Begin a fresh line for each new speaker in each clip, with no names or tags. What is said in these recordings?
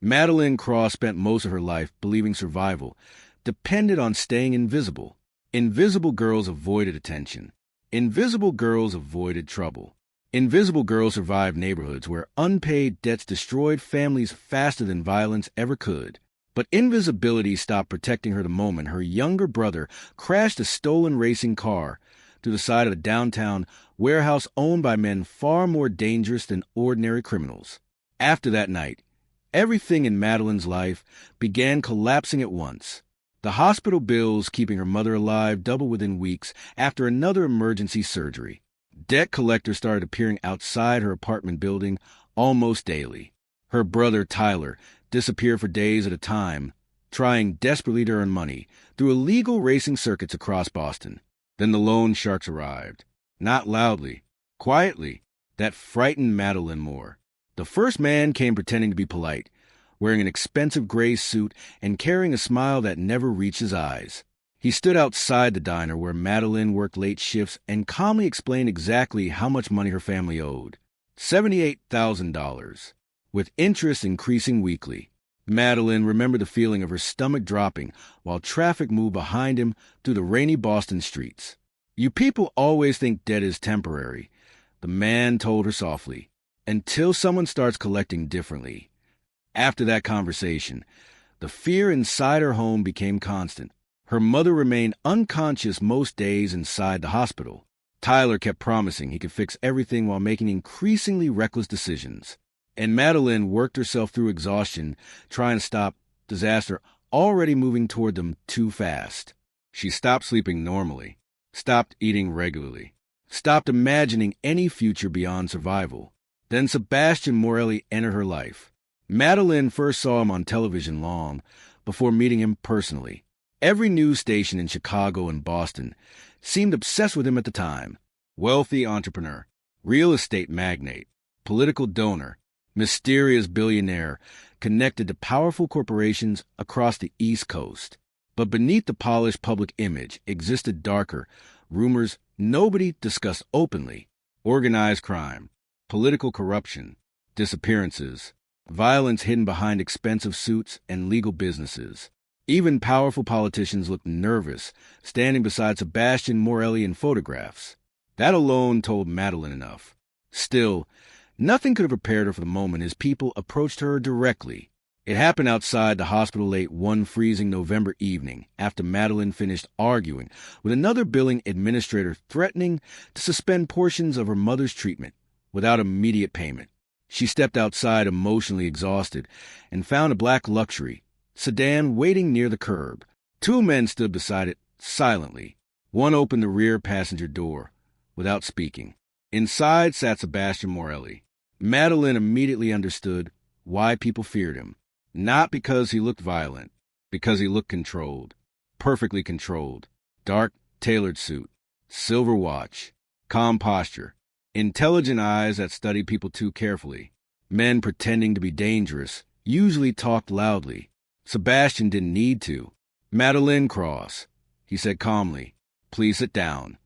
Madeline Cross spent most of her life believing survival depended on staying invisible. Invisible girls avoided attention. Invisible girls avoided trouble. Invisible girls survived neighborhoods where unpaid debts destroyed families faster than violence ever could. But invisibility stopped protecting her the moment her younger brother crashed a stolen racing car to the side of a downtown warehouse owned by men far more dangerous than ordinary criminals. After that night, everything in Madeline's life began collapsing at once. The hospital bills keeping her mother alive doubled within weeks after another emergency surgery. Debt collectors started appearing outside her apartment building almost daily. Her brother, Tyler, disappeared for days at a time, trying desperately to earn money through illegal racing circuits across Boston. Then the loan sharks arrived. Not loudly, quietly. That frightened Madeline more. The first man came pretending to be polite, wearing an expensive gray suit and carrying a smile that never reached his eyes. He stood outside the diner where Madeline worked late shifts and calmly explained exactly how much money her family owed. $78,000, with interest increasing weekly. Madeline remembered the feeling of her stomach dropping while traffic moved behind him through the rainy Boston streets. "You people always think debt is temporary," the man told her softly, "until someone starts collecting differently." After that conversation, the fear inside her home became constant. Her mother remained unconscious most days inside the hospital. Tyler kept promising he could fix everything while making increasingly reckless decisions. And Madeline worked herself through exhaustion, trying to stop disaster already moving toward them too fast. She stopped sleeping normally, stopped eating regularly, stopped imagining any future beyond survival. Then Sebastian Morelli entered her life. Madeline first saw him on television long before meeting him personally. Every news station in Chicago and Boston seemed obsessed with him at the time. Wealthy entrepreneur, real estate magnate, political donor, mysterious billionaire connected to powerful corporations across the East Coast. But beneath the polished public image existed darker rumors nobody discussed openly: organized crime, political corruption, disappearances, violence hidden behind expensive suits and legal businesses. Even powerful politicians looked nervous, standing beside Sebastian Morelli in photographs. That alone told Madeline enough. Still, nothing could have prepared her for the moment his people approached her directly. It happened outside the hospital late one freezing November evening, after Madeline finished arguing with another billing administrator threatening to suspend portions of her mother's treatment without immediate payment. She stepped outside emotionally exhausted and found a black luxury sedan waiting near the curb. Two men stood beside it silently. One opened the rear passenger door without speaking. Inside sat Sebastian Morelli. Madeline immediately understood why people feared him. Not because he looked violent, because he looked controlled, perfectly controlled. Dark, tailored suit, silver watch, calm posture, intelligent eyes that studied people too carefully. Men pretending to be dangerous usually talked loudly. Sebastian didn't need to. "Madeline Cross," he said calmly, "please sit down."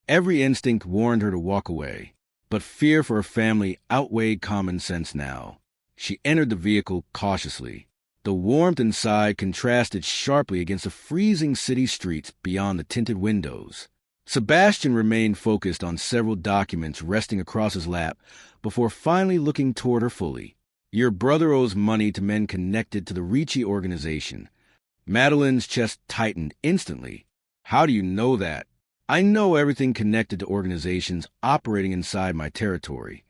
Every instinct warned her to walk away, but fear for her family outweighed common sense now. She entered the vehicle cautiously. The warmth inside contrasted sharply against the freezing city streets beyond the tinted windows. Sebastian remained focused on several documents resting across his lap before finally looking toward her fully. "Your brother owes money to men connected to the Ricci organization." Madeline's chest tightened instantly. "How do you know that?" "I know everything connected to organizations operating inside my territory."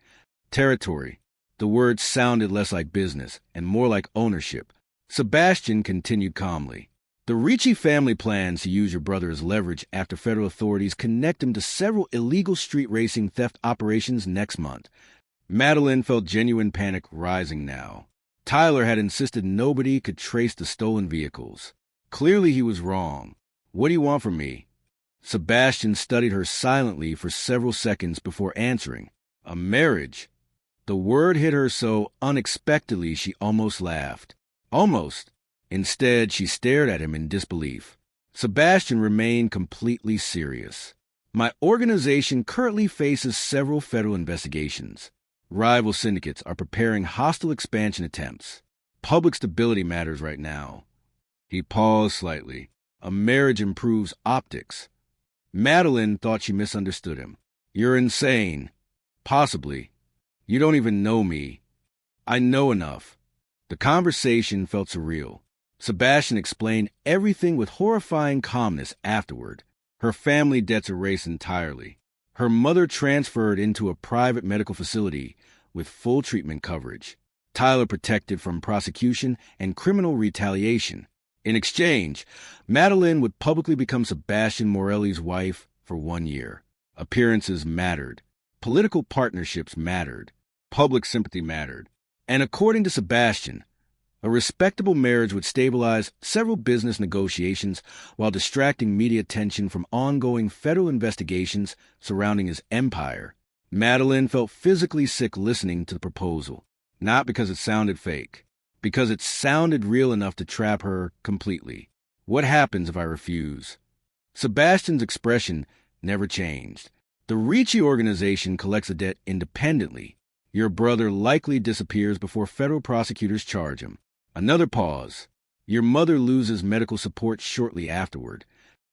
Territory. The word sounded less like business and more like ownership. Sebastian continued calmly. "The Ricci family plans to use your brother as leverage after federal authorities connect him to several illegal street racing theft operations next month." Madeline felt genuine panic rising now. Tyler had insisted nobody could trace the stolen vehicles. Clearly he was wrong. "What do you want from me?" Sebastian studied her silently for several seconds before answering. "A marriage." The word hit her so unexpectedly she almost laughed. Almost. Instead, she stared at him in disbelief. Sebastian remained completely serious. "My organization currently faces several federal investigations. Rival syndicates are preparing hostile expansion attempts. Public stability matters right now. He paused slightly. A marriage improves optics. Madeline thought she misunderstood him. You're insane. Possibly. You don't even know me. I know enough. The conversation felt surreal. Sebastian explained everything with horrifying calmness afterward. Her family debts erased entirely. Her mother transferred into a private medical facility with full treatment coverage. Tyler protected from prosecution and criminal retaliation. In exchange, Madeline would publicly become Sebastian Morelli's wife for 1 year. Appearances mattered. Political partnerships mattered. Public sympathy mattered. And according to Sebastian, a respectable marriage would stabilize several business negotiations while distracting media attention from ongoing federal investigations surrounding his empire. Madeline felt physically sick listening to the proposal, not because it sounded fake, because it sounded real enough to trap her completely. What happens if I refuse? Sebastian's expression never changed. The Ricci organization collects a debt independently. Your brother likely disappears before federal prosecutors charge him. Another pause. Your mother loses medical support shortly afterward.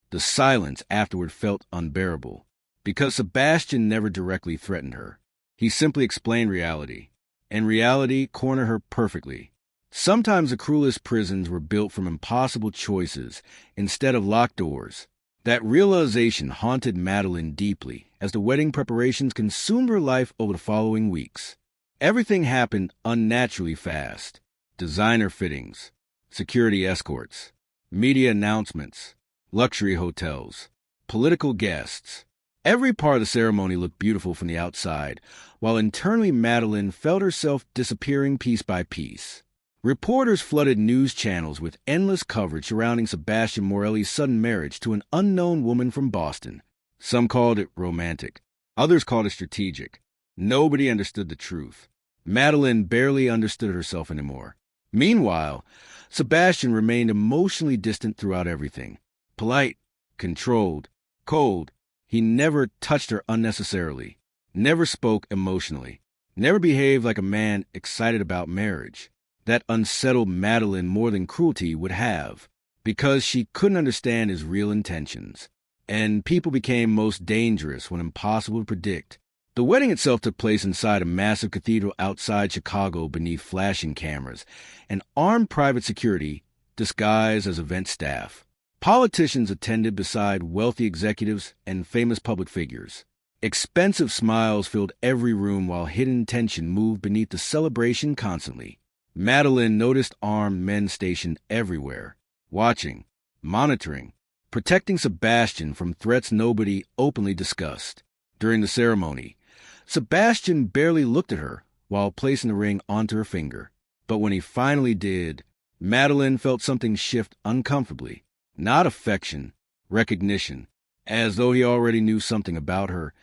The silence afterward felt unbearable, because Sebastian never directly threatened her. He simply explained reality, and reality cornered her perfectly. Sometimes the cruelest prisons were built from impossible choices instead of locked doors. That realization haunted Madeline deeply as the wedding preparations consumed her life over the following weeks. Everything happened unnaturally fast. Designer fittings, security escorts, media announcements, luxury hotels, political guests. Every part of the ceremony looked beautiful from the outside, while internally Madeline felt herself disappearing piece by piece. Reporters flooded news channels with endless coverage surrounding Sebastian Morelli's sudden marriage to an unknown woman from Boston. Some called it romantic. Others called it strategic. Nobody understood the truth. Madeline barely understood herself anymore. Meanwhile, Sebastian remained emotionally distant throughout everything. Polite, controlled, cold. He never touched her unnecessarily, never spoke emotionally, never behaved like a man excited about marriage. That unsettled Madeline more than cruelty would have, because she couldn't understand his real intentions. And people became most dangerous when impossible to predict. The wedding itself took place inside a massive cathedral outside Chicago beneath flashing cameras and armed private security disguised as event staff. Politicians attended beside wealthy executives and famous public figures. Expensive smiles filled every room while hidden tension moved beneath the celebration constantly. Madeline noticed armed men stationed everywhere, watching, monitoring, protecting Sebastian from threats nobody openly discussed. During the ceremony, Sebastian barely looked at her while placing the ring onto her finger. But when he finally did, Madeline felt something shift uncomfortably. Not affection, recognition, as though he already knew something about her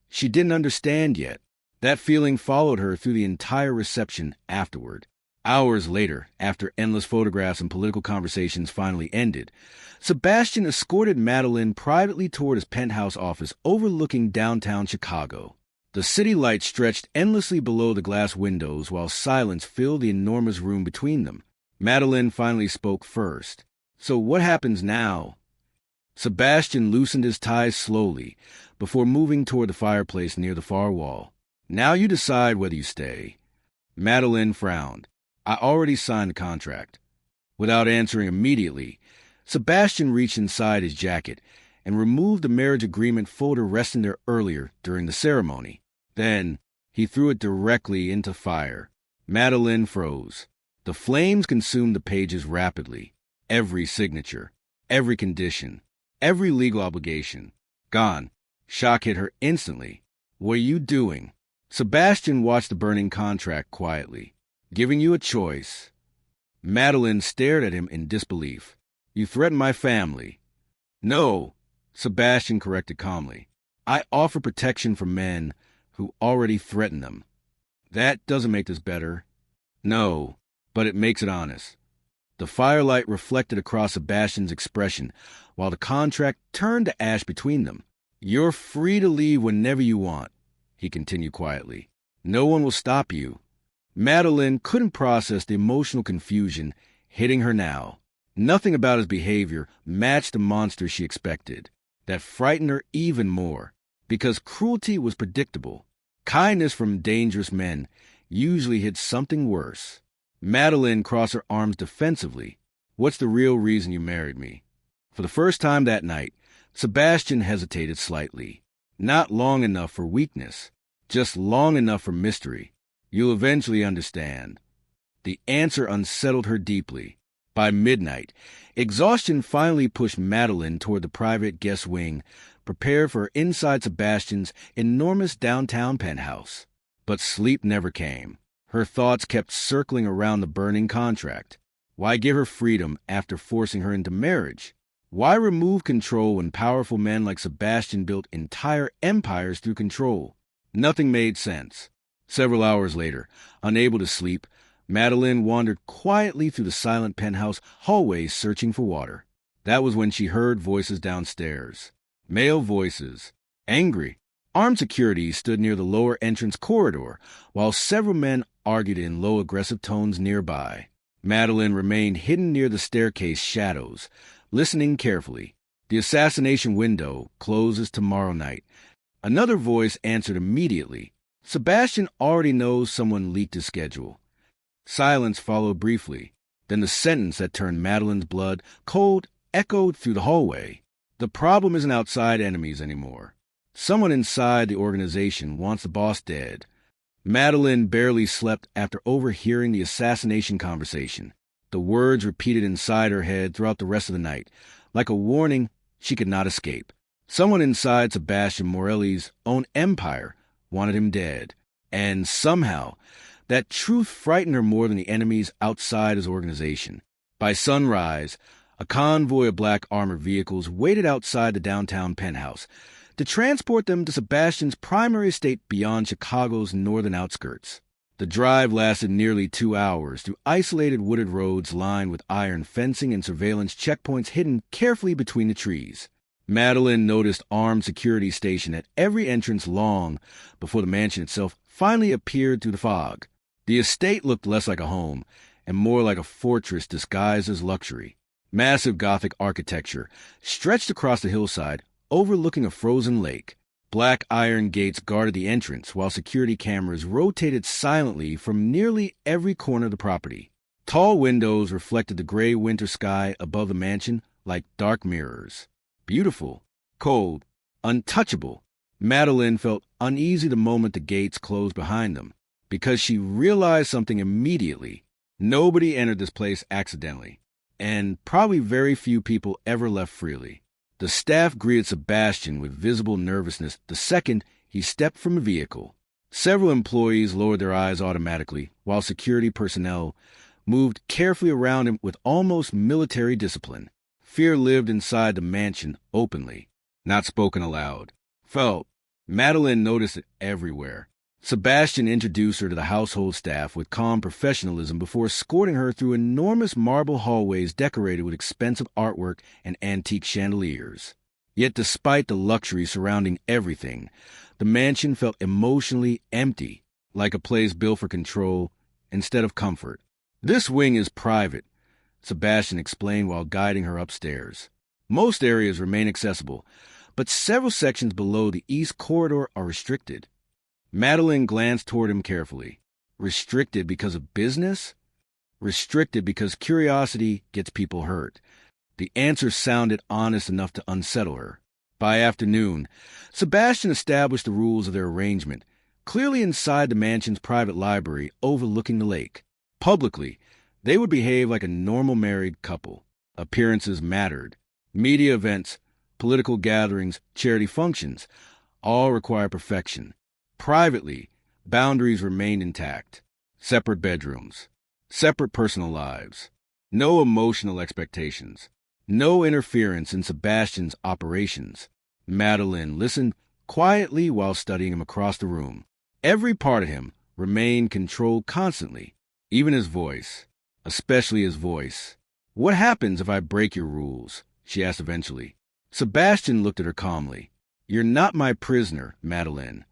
she didn't understand yet. That feeling followed her through the entire reception afterward. Hours later, after endless photographs and political conversations finally ended, Sebastian escorted Madeline privately toward his penthouse office overlooking downtown Chicago. The city lights stretched endlessly below the glass windows while silence filled the enormous room between them. Madeline finally spoke first. So what happens now? Sebastian loosened his ties slowly before moving toward the fireplace near the far wall. Now you decide whether you stay. Madeline frowned. I already signed the contract. Without answering immediately, Sebastian reached inside his jacket and removed the marriage agreement folder resting there earlier during the ceremony. Then he threw it directly into fire. Madeline froze. The flames consumed the pages rapidly. Every signature, every condition, every legal obligation. Gone. Shock hit her instantly. What are you doing? Sebastian watched the burning contract quietly. Giving you a choice. Madeline stared at him in disbelief. You threaten my family. No, Sebastian corrected calmly. I offer protection for men who already threaten them. That doesn't make this better. No, but it makes it honest. The firelight reflected across Sebastian's expression while the contract turned to ash between them. You're free to leave whenever you want, he continued quietly. No one will stop you. Madeline couldn't process the emotional confusion hitting her now. Nothing about his behavior matched the monster she expected. That frightened her even more, because cruelty was predictable. Kindness from dangerous men usually hid something worse. Madeline crossed her arms defensively. "What's the real reason you married me?" For the first time that night, Sebastian hesitated slightly. Not long enough for weakness, just long enough for mystery. "You'll eventually understand." The answer unsettled her deeply. By midnight, exhaustion finally pushed Madeline toward the private guest wing, prepared for her inside Sebastian's enormous downtown penthouse. But sleep never came. Her thoughts kept circling around the burning contract. Why give her freedom after forcing her into marriage? Why remove control when powerful men like Sebastian built entire empires through control? Nothing made sense. Several hours later, unable to sleep, Madeline wandered quietly through the silent penthouse hallways searching for water. That was when she heard voices downstairs. Male voices. Angry. Armed security stood near the lower entrance corridor, while several men argued in low aggressive tones nearby. Madeline remained hidden near the staircase shadows, listening carefully. "The assassination window closes tomorrow night." Another voice answered immediately. "Sebastian already knows someone leaked his schedule." Silence followed briefly. Then the sentence that turned Madeline's blood cold echoed through the hallway. "The problem isn't outside enemies anymore. Someone inside the organization wants the boss dead." Madeline barely slept after overhearing the assassination conversation. The words repeated inside her head throughout the rest of the night, like a warning she could not escape. Someone inside Sebastian Morelli's own empire wanted him dead. And somehow, that truth frightened her more than the enemies outside his organization. By sunrise, a convoy of black armored vehicles waited outside the downtown penthouse to transport them to Sebastian's primary estate beyond Chicago's northern outskirts. The drive lasted nearly 2 hours through isolated wooded roads lined with iron fencing and surveillance checkpoints hidden carefully between the trees. Madeline noticed armed security stationed at every entrance long before the mansion itself finally appeared through the fog. The estate looked less like a home and more like a fortress disguised as luxury. Massive Gothic architecture stretched across the hillside, overlooking a frozen lake. Black iron gates guarded the entrance, while security cameras rotated silently from nearly every corner of the property. Tall windows reflected the gray winter sky above the mansion like dark mirrors. Beautiful, cold, untouchable. Madeline felt uneasy the moment the gates closed behind them, because she realized something immediately. Nobody entered this place accidentally, and probably very few people ever left freely. The staff greeted Sebastian with visible nervousness the second he stepped from a vehicle. Several employees lowered their eyes automatically, while security personnel moved carefully around him with almost military discipline. Fear lived inside the mansion openly, not spoken aloud. Felt. Madeline noticed it everywhere. Sebastian introduced her to the household staff with calm professionalism before escorting her through enormous marble hallways decorated with expensive artwork and antique chandeliers. Yet despite the luxury surrounding everything, the mansion felt emotionally empty, like a place built for control instead of comfort. "This wing is private," Sebastian explained while guiding her upstairs. "Most areas remain accessible, but several sections below the east corridor are restricted." Madeline glanced toward him carefully. Restricted because of business? Restricted because curiosity gets people hurt. The answer sounded honest enough to unsettle her. By afternoon, Sebastian established the rules of their arrangement, clearly inside the mansion's private library overlooking the lake. Publicly, they would behave like a normal married couple. Appearances mattered. Media events, political gatherings, charity functions, all require perfection. Privately, boundaries remained intact. Separate bedrooms, separate personal lives, no emotional expectations, no interference in Sebastian's operations. Madeline listened quietly while studying him across the room. Every part of him remained controlled constantly, even his voice, especially his voice. "What happens if I break your rules?" she asked eventually. Sebastian looked at her calmly. "You're not my prisoner, Madeline."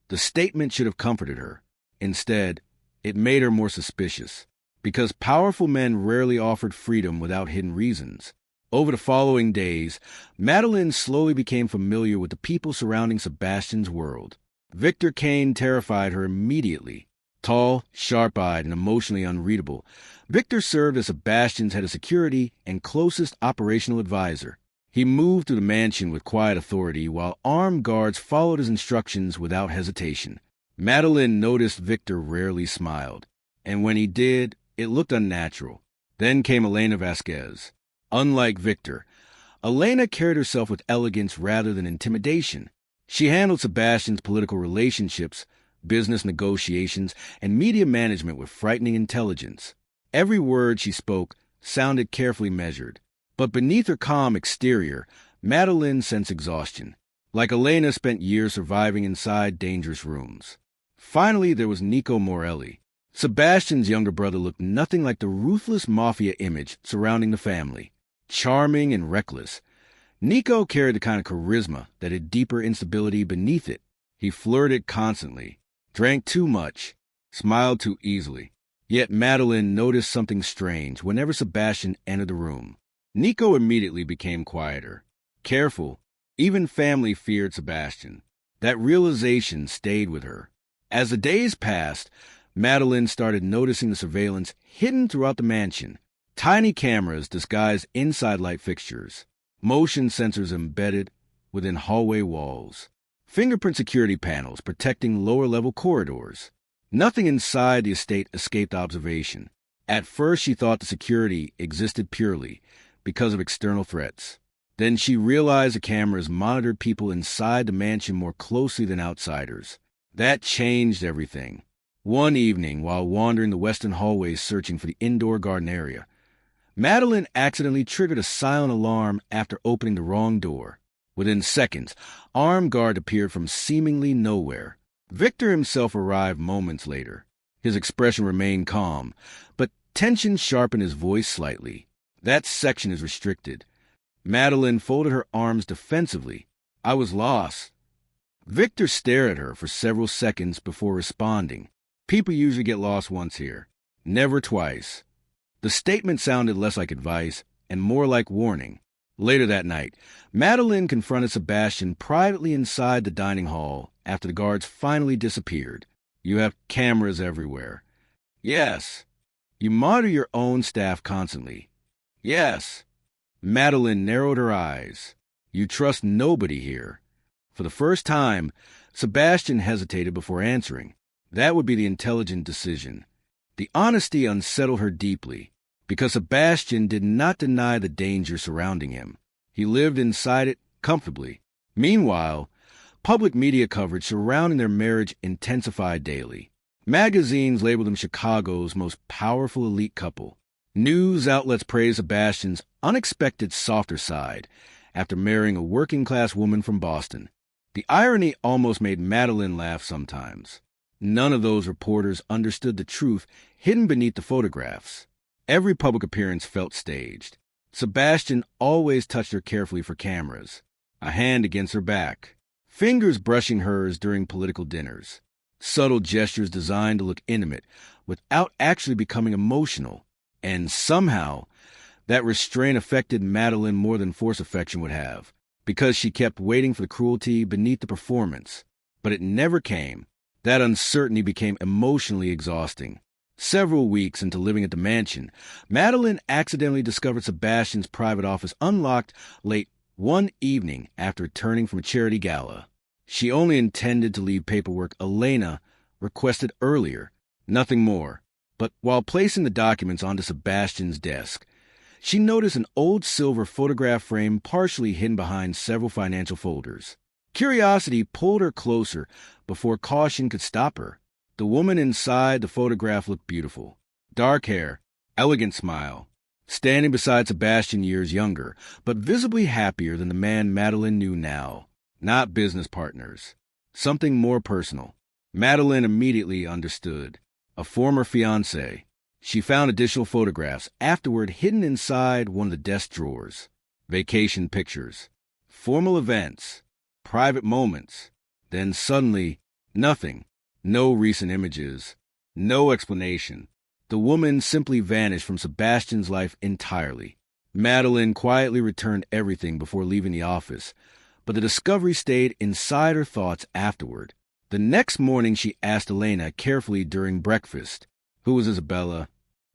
The statement should have comforted her. Instead, It made her more suspicious, because powerful men rarely offered freedom without hidden reasons. Over the following days, Madeline slowly became familiar with the people surrounding Sebastian's world. Victor Kane terrified her immediately. Tall, sharp-eyed, and emotionally unreadable, Victor served as Sebastian's head of security and closest operational advisor. He moved through the mansion with quiet authority, while armed guards followed his instructions without hesitation. Madeline noticed Victor rarely smiled, and when he did, it looked unnatural. Then came Elena Vasquez. Unlike Victor, Elena carried herself with elegance rather than intimidation. She handled Sebastian's political relationships, business negotiations, and media management with frightening intelligence. Every word she spoke sounded carefully measured. But beneath her calm exterior, Madeline sensed exhaustion. Like Elena spent years surviving inside dangerous rooms. Finally, there was Nico Morelli. Sebastian's younger brother looked nothing like the ruthless mafia image surrounding the family. Charming and reckless, Nico carried the kind of charisma that had deeper instability beneath it. He flirted constantly, drank too much, smiled too easily. Yet Madeline noticed something strange whenever Sebastian entered the room. Nico immediately became quieter, careful. Even family feared Sebastian. That realization stayed with her. As the days passed, Madeline started noticing the surveillance hidden throughout the mansion. Tiny cameras disguised inside light fixtures, motion sensors embedded within hallway walls, fingerprint security panels protecting lower-level corridors. Nothing inside the estate escaped observation. At first, she thought the security existed purely because of external threats. Then she realized the cameras monitored people inside the mansion more closely than outsiders. That changed everything. One evening, while wandering the western hallways searching for the indoor garden area, Madeline accidentally triggered a silent alarm after opening the wrong door. Within seconds, armed guards appeared from seemingly nowhere. Victor himself arrived moments later. His expression remained calm, but tension sharpened his voice slightly. That section is restricted. Madeline folded her arms defensively. I was lost. Victor stared at her for several seconds before responding. People usually get lost once here, never twice. The statement sounded less like advice and more like warning. Later that night, Madeline confronted Sebastian privately inside the dining hall after the guards finally disappeared. You have cameras everywhere. Yes. You monitor your own staff constantly. Yes. Madeline narrowed her eyes. You trust nobody here. For the first time, Sebastian hesitated before answering. That would be the intelligent decision. The honesty unsettled her deeply, because Sebastian did not deny the danger surrounding him. He lived inside it comfortably. Meanwhile, public media coverage surrounding their marriage intensified daily. Magazines labeled them Chicago's most powerful elite couple. News outlets praised Sebastian's unexpected softer side after marrying a working-class woman from Boston. The irony almost made Madeline laugh sometimes. None of those reporters understood the truth hidden beneath the photographs. Every public appearance felt staged. Sebastian always touched her carefully for cameras, a hand against her back, fingers brushing hers during political dinners, subtle gestures designed to look intimate without actually becoming emotional. And somehow, that restraint affected Madeline more than forced affection would have, because she kept waiting for the cruelty beneath the performance. But it never came. That uncertainty became emotionally exhausting. Several weeks into living at the mansion, Madeline accidentally discovered Sebastian's private office unlocked late one evening after returning from a charity gala. She only intended to leave paperwork Elena requested earlier, nothing more. But while placing the documents onto Sebastian's desk, she noticed an old silver photograph frame partially hidden behind several financial folders. Curiosity pulled her closer before caution could stop her. The woman inside the photograph looked beautiful. Dark hair, elegant smile, standing beside Sebastian years younger, but visibly happier than the man Madeline knew now. Not business partners. Something more personal. Madeline immediately understood. A former fiancé. She found additional photographs afterward hidden inside one of the desk drawers. Vacation pictures. Formal events. Private moments. Then suddenly, nothing. No recent images. No explanation. The woman simply vanished from Sebastian's life entirely. Madeline quietly returned everything before leaving the office, but the discovery stayed inside her thoughts afterward. The next morning she asked Elena carefully during breakfast, "Who was Isabella?"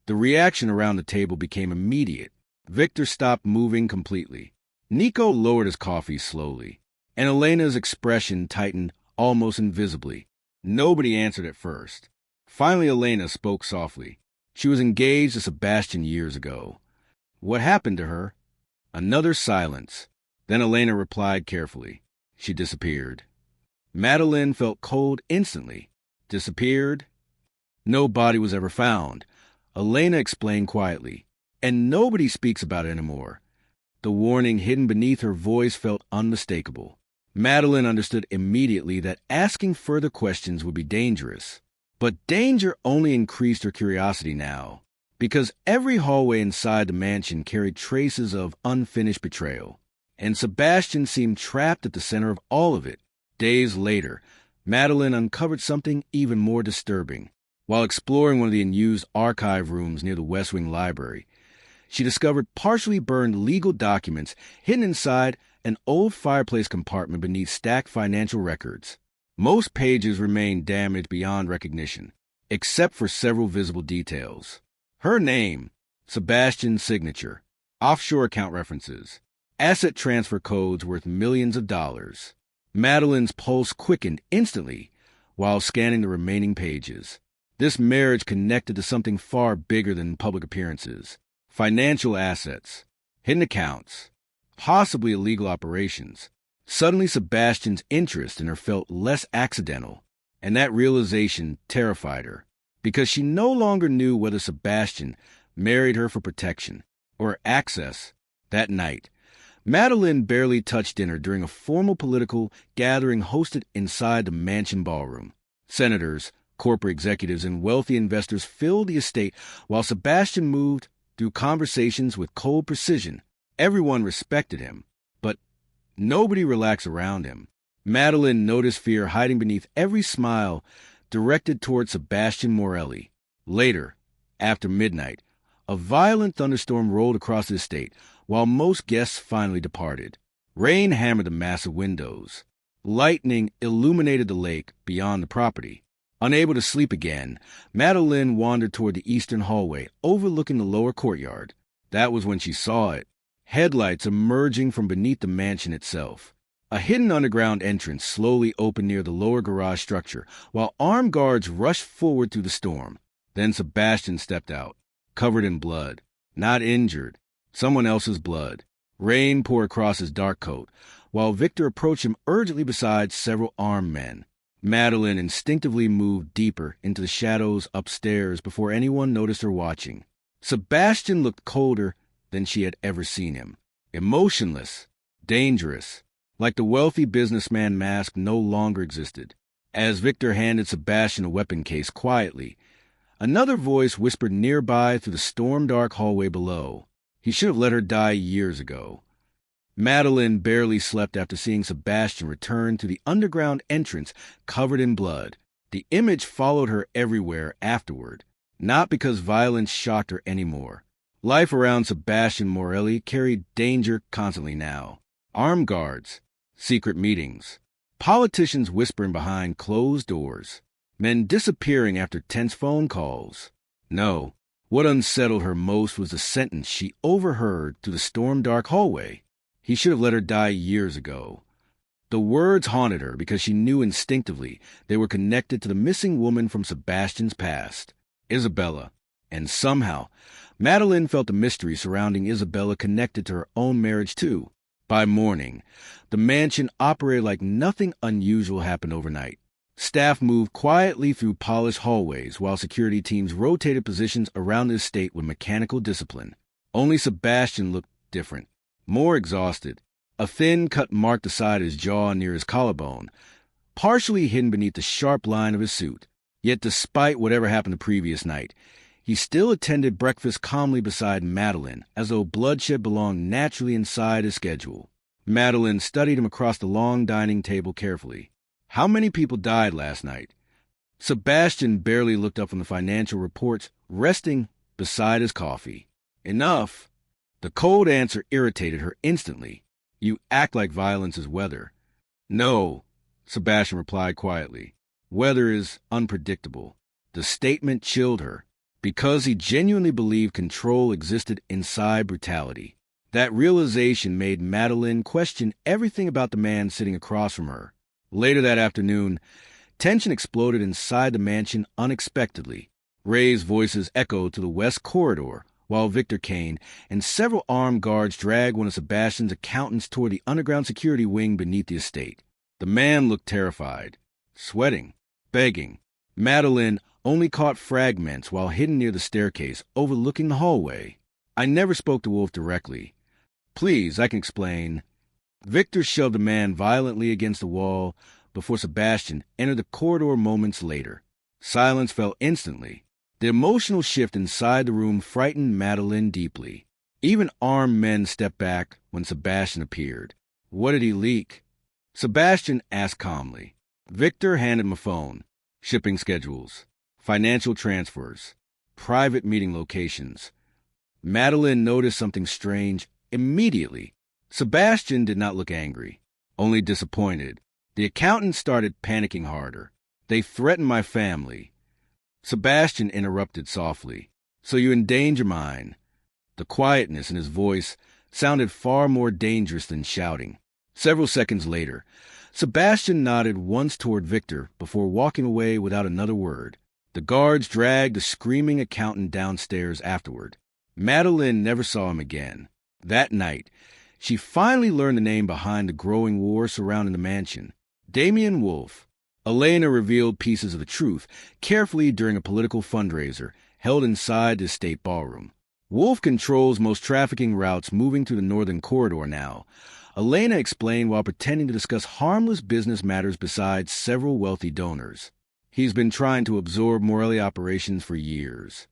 The reaction around the table became immediate. Victor stopped moving completely. Nico lowered his coffee slowly, and Elena's expression tightened almost invisibly. Nobody answered at first. Finally, Elena spoke softly. She was engaged to Sebastian years ago. What happened to her? Another silence. Then Elena replied carefully. She disappeared. Madeline felt cold instantly. Disappeared? No body was ever found. Elena explained quietly. And nobody speaks about it anymore. The warning hidden beneath her voice felt unmistakable. Madeline understood immediately that asking further questions would be dangerous. But danger only increased her curiosity now, because every hallway inside the mansion carried traces of unfinished betrayal, and Sebastian seemed trapped at the center of all of it. Days later, Madeline uncovered something even more disturbing. While exploring one of the unused archive rooms near the West Wing Library, she discovered partially burned legal documents hidden inside an old fireplace compartment beneath stacked financial records. Most pages remained damaged beyond recognition, except for several visible details. Her name, Sebastian's signature, offshore account references, asset transfer codes worth millions of dollars. Madeline's pulse quickened instantly while scanning the remaining pages. This marriage connected to something far bigger than public appearances. Financial assets, hidden accounts, possibly illegal operations. Suddenly, Sebastian's interest in her felt less accidental, and that realization terrified her, because she no longer knew whether Sebastian married her for protection or access. That night, Madeline barely touched dinner during a formal political gathering hosted inside the mansion ballroom. Senators, corporate executives, and wealthy investors filled the estate while Sebastian moved through conversations with cold precision. Everyone respected him, but nobody relaxed around him. Madeline noticed fear hiding beneath every smile directed toward Sebastian Morelli. Later, after midnight, a violent thunderstorm rolled across the estate while most guests finally departed. Rain hammered the massive windows. Lightning illuminated the lake beyond the property. Unable to sleep again, Madeline wandered toward the eastern hallway, overlooking the lower courtyard. That was when she saw it. Headlights emerging from beneath the mansion itself. A hidden underground entrance slowly opened near the lower garage structure, while armed guards rushed forward through the storm. Then Sebastian stepped out, covered in blood. Not injured. Someone else's blood. Rain poured across his dark coat, while Victor approached him urgently beside several armed men. Madeline instinctively moved deeper into the shadows upstairs before anyone noticed her watching. Sebastian looked colder than she had ever seen him. Emotionless, dangerous, like the wealthy businessman mask no longer existed. As Victor handed Sebastian a weapon case quietly, another voice whispered nearby through the storm-dark hallway below. He should have let her die years ago. Madeline barely slept after seeing Sebastian return to the underground entrance covered in blood. The image followed her everywhere afterward, not because violence shocked her anymore. Life around Sebastian Morelli carried danger constantly now. Armed guards, secret meetings, politicians whispering behind closed doors, men disappearing after tense phone calls. No, what unsettled her most was the sentence she overheard through the storm-dark hallway. He should have let her die years ago. The words haunted her because she knew instinctively they were connected to the missing woman from Sebastian's past, Isabella. And somehow, Madeline felt the mystery surrounding Isabella connected to her own marriage too. By morning, the mansion operated like nothing unusual happened overnight. Staff moved quietly through polished hallways while security teams rotated positions around the estate with mechanical discipline. Only Sebastian looked different. More exhausted. A thin cut marked the side of his jaw near his collarbone, partially hidden beneath the sharp line of his suit. Yet despite whatever happened the previous night, he still attended breakfast calmly beside Madeline, as though bloodshed belonged naturally inside his schedule. Madeline studied him across the long dining table carefully. How many people died last night? Sebastian barely looked up from the financial reports, resting beside his coffee. Enough. The cold answer irritated her instantly. You act like violence is weather. No, Sebastian replied quietly. Weather is unpredictable. The statement chilled her, because he genuinely believed control existed inside brutality. That realization made Madeline question everything about the man sitting across from her. Later that afternoon, tension exploded inside the mansion unexpectedly. Ray's voices echoed to the west corridor, while Victor Kane and several armed guards dragged one of Sebastian's accountants toward the underground security wing beneath the estate. The man looked terrified, sweating, begging. Madeline only caught fragments while hidden near the staircase, overlooking the hallway. I never spoke to Wolf directly. Please, I can explain. Victor shoved the man violently against the wall before Sebastian entered the corridor moments later. Silence fell instantly. The emotional shift inside the room frightened Madeline deeply. Even armed men stepped back when Sebastian appeared. What did he leak? Sebastian asked calmly. Victor handed him a phone. Shipping schedules, financial transfers, private meeting locations. Madeline noticed something strange immediately. Sebastian did not look angry, only disappointed. The accountant started panicking harder. They threatened my family. Sebastian interrupted softly. So you endanger mine. The quietness in his voice sounded far more dangerous than shouting. Several seconds later, Sebastian nodded once toward Victor before walking away without another word. The guards dragged the screaming accountant downstairs afterward. Madeline never saw him again. That night, she finally learned the name behind the growing war surrounding the mansion. Damian Wolf. Elena revealed pieces of the truth carefully during a political fundraiser held inside the estate ballroom. Wolf controls most trafficking routes moving through the northern corridor now. Elena explained while pretending to discuss harmless business matters besides several wealthy donors. He's been trying to absorb Morelli operations for years.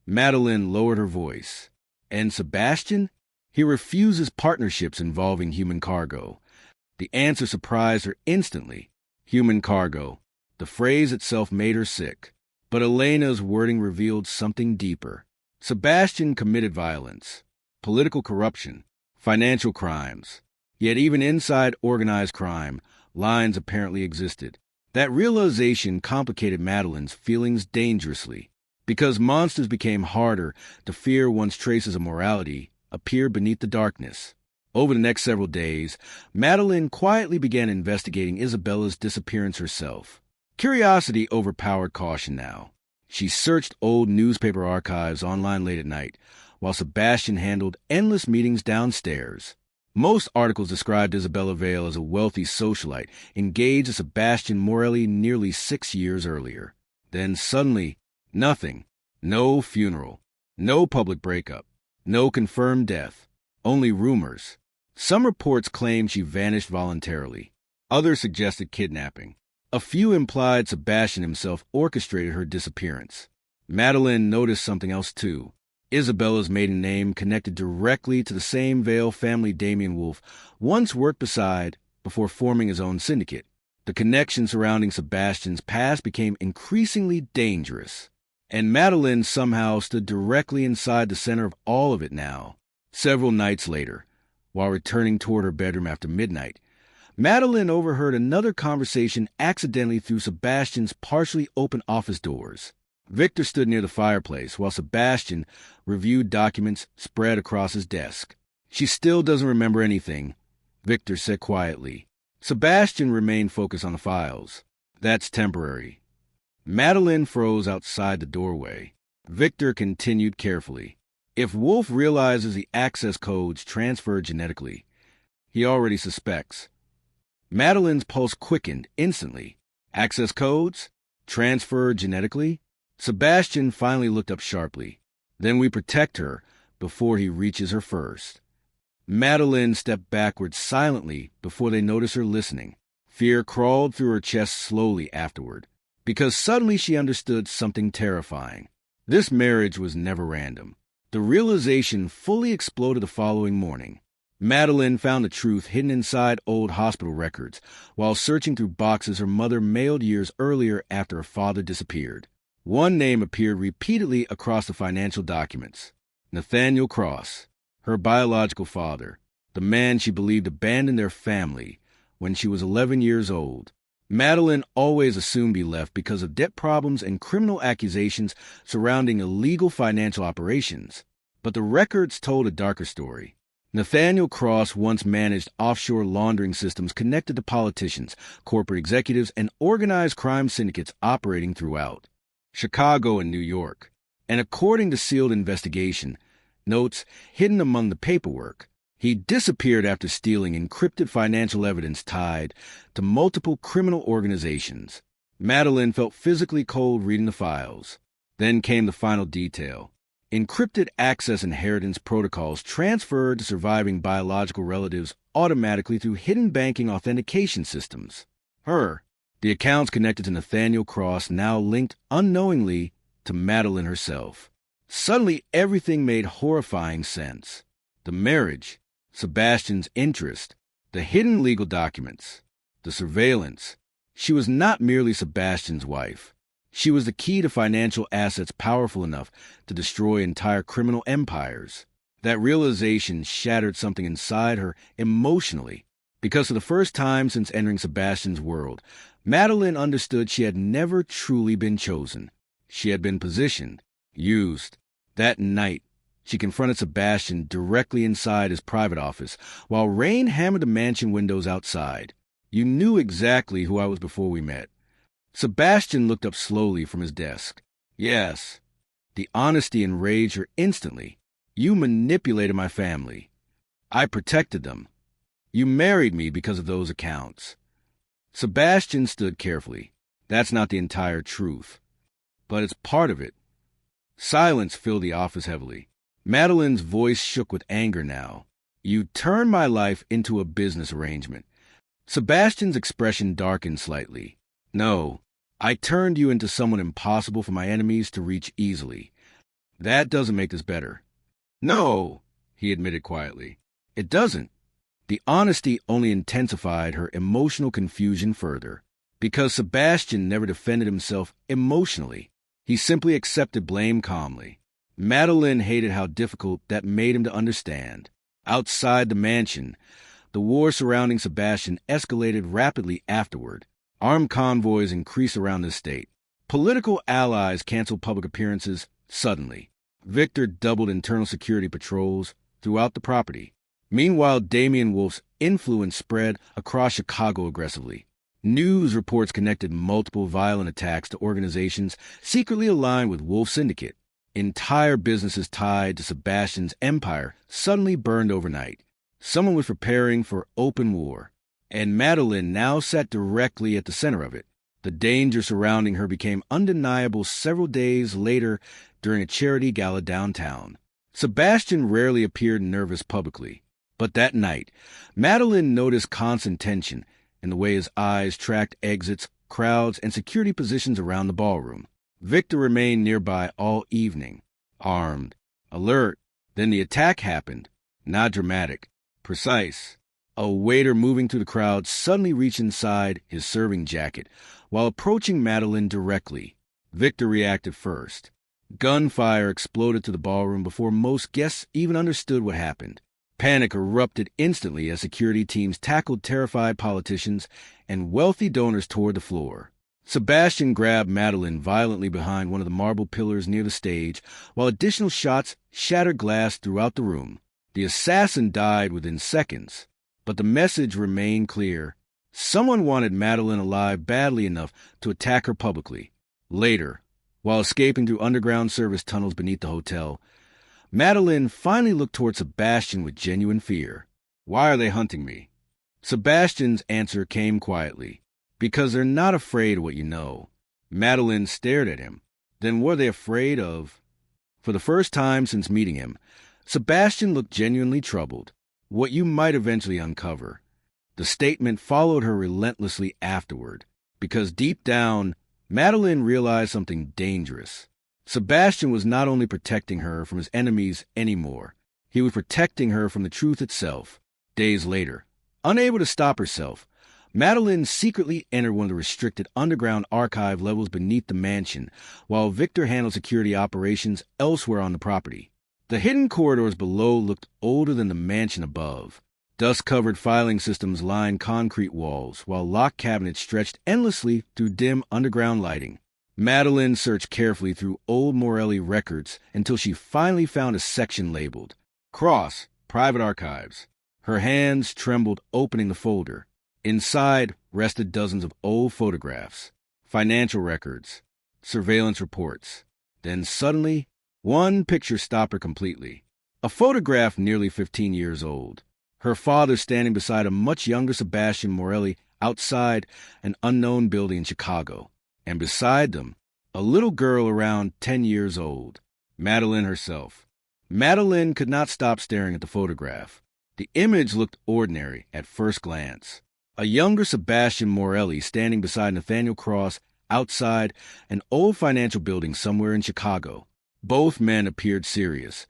Madeline lowered her voice. And Sebastian? He refuses partnerships involving human cargo. The answer surprised her instantly. Human cargo. The phrase itself made her sick. But Elena's wording revealed something deeper. Sebastian committed violence, political corruption, financial crimes. Yet even inside organized crime, lines apparently existed. That realization complicated Madeline's feelings dangerously. Because monsters became harder to fear once traces of morality appeared beneath the darkness. Over the next several days, Madeline quietly began investigating Isabella's disappearance herself. Curiosity overpowered caution now. She searched old newspaper archives online late at night, while Sebastian handled endless meetings downstairs. Most articles described Isabella Vale as a wealthy socialite engaged with Sebastian Morelli nearly 6 years earlier. Then suddenly, nothing. No funeral. No public breakup. No confirmed death. Only rumors. Some reports claimed she vanished voluntarily. Others suggested kidnapping. A few implied Sebastian himself orchestrated her disappearance. Madeline noticed something else too. Isabella's maiden name connected directly to the same Vale family Damian Wolf once worked beside before forming his own syndicate. The connection surrounding Sebastian's past became increasingly dangerous. And Madeline somehow stood directly inside the center of all of it now. Several nights later, while returning toward her bedroom after midnight, Madeline overheard another conversation accidentally through Sebastian's partially open office doors. Victor stood near the fireplace while Sebastian reviewed documents spread across his desk. She still doesn't remember anything, Victor said quietly. Sebastian remained focused on the files. That's temporary. Madeline froze outside the doorway. Victor continued carefully. If Wolf realizes the access codes transferred genetically, he already suspects. Madeline's pulse quickened instantly. Access codes? Transferred genetically? Sebastian finally looked up sharply. Then we protect her before he reaches her first. Madeline stepped backwards silently before they noticed her listening. Fear crawled through her chest slowly afterward, because suddenly she understood something terrifying. This marriage was never random. The realization fully exploded the following morning. Madeline found the truth hidden inside old hospital records while searching through boxes her mother mailed years earlier after her father disappeared. One name appeared repeatedly across the financial documents: Nathaniel Cross, her biological father, the man she believed abandoned their family when she was 11 years old. Madeline always assumed he left because of debt problems and criminal accusations surrounding illegal financial operations. But the records told a darker story. Nathaniel Cross once managed offshore laundering systems connected to politicians, corporate executives, and organized crime syndicates operating throughout Chicago and New York. And according to sealed investigation notes hidden among the paperwork, he disappeared after stealing encrypted financial evidence tied to multiple criminal organizations. Madeline felt physically cold reading the files. Then came the final detail. Encrypted access inheritance protocols transferred to surviving biological relatives automatically through hidden banking authentication systems. The accounts connected to Nathaniel Cross now linked unknowingly to Madeline herself. Suddenly, everything made horrifying sense. The marriage, Sebastian's interest, the hidden legal documents, the surveillance. She was not merely Sebastian's wife. She was the key to financial assets powerful enough to destroy entire criminal empires. That realization shattered something inside her emotionally, because for the first time since entering Sebastian's world, Madeline understood she had never truly been chosen. She had been positioned, used. That night, she confronted Sebastian directly inside his private office, while rain hammered the mansion windows outside. "You knew exactly who I was before we met." Sebastian looked up slowly from his desk. "Yes." The honesty enraged her instantly. "You manipulated my family. I protected them. You married me because of those accounts." Sebastian stood carefully. "That's not the entire truth, but it's part of it." Silence filled the office heavily. Madeline's voice shook with anger now. "You turned my life into a business arrangement." Sebastian's expression darkened slightly. "No, I turned you into someone impossible for my enemies to reach easily. That doesn't make this better." "No," he admitted quietly. "It doesn't." The honesty only intensified her emotional confusion further, because Sebastian never defended himself emotionally. He simply accepted blame calmly. Madeline hated how difficult that made him to understand. Outside the mansion, the war surrounding Sebastian escalated rapidly afterward. Armed convoys increased around the state. Political allies canceled public appearances suddenly. Victor doubled internal security patrols throughout the property. Meanwhile, Damian Wolf's influence spread across Chicago aggressively. News reports connected multiple violent attacks to organizations secretly aligned with Wolf Syndicate. Entire businesses tied to Sebastian's empire suddenly burned overnight. Someone was preparing for open war, and Madeline now sat directly at the center of it. The danger surrounding her became undeniable several days later during a charity gala downtown. Sebastian rarely appeared nervous publicly, but that night, Madeline noticed constant tension in the way his eyes tracked exits, crowds, and security positions around the ballroom. Victor remained nearby all evening, armed, alert. Then the attack happened. Not dramatic, precise. A waiter moving through the crowd suddenly reached inside his serving jacket while approaching Madeline directly. Victor reacted first. Gunfire exploded to the ballroom before most guests even understood what happened. Panic erupted instantly as security teams tackled terrified politicians and wealthy donors toward the floor. Sebastian grabbed Madeline violently behind one of the marble pillars near the stage, while additional shots shattered glass throughout the room. The assassin died within seconds, but the message remained clear. Someone wanted Madeline alive badly enough to attack her publicly. Later, while escaping through underground service tunnels beneath the hotel, Madeline finally looked toward Sebastian with genuine fear. "Why are they hunting me?" Sebastian's answer came quietly. "Because they're not afraid of what you know." Madeline stared at him. "Then what are they afraid of?" For the first time since meeting him, Sebastian looked genuinely troubled. "What you might eventually uncover." The statement followed her relentlessly afterward, because deep down, Madeline realized something dangerous. Sebastian was not only protecting her from his enemies anymore, he was protecting her from the truth itself. Days later, unable to stop herself, Madeline secretly entered one of the restricted underground archive levels beneath the mansion, while Victor handled security operations elsewhere on the property. The hidden corridors below looked older than the mansion above. Dust-covered filing systems lined concrete walls, while locked cabinets stretched endlessly through dim underground lighting. Madeline searched carefully through old Morelli records until she finally found a section labeled Cross, Private Archives. Her hands trembled opening the folder. Inside rested dozens of old photographs, financial records, surveillance reports. Then suddenly, one picture stopped her completely. A photograph nearly 15 years old. Her father standing beside a much younger Sebastian Morelli outside an unknown building in Chicago. And beside them, a little girl around 10 years old, Madeline herself. Madeline could not stop staring at the photograph. The image looked ordinary at first glance. A younger Sebastian Morelli standing beside Nathaniel Cross outside an old financial building somewhere in Chicago. Both men appeared serious,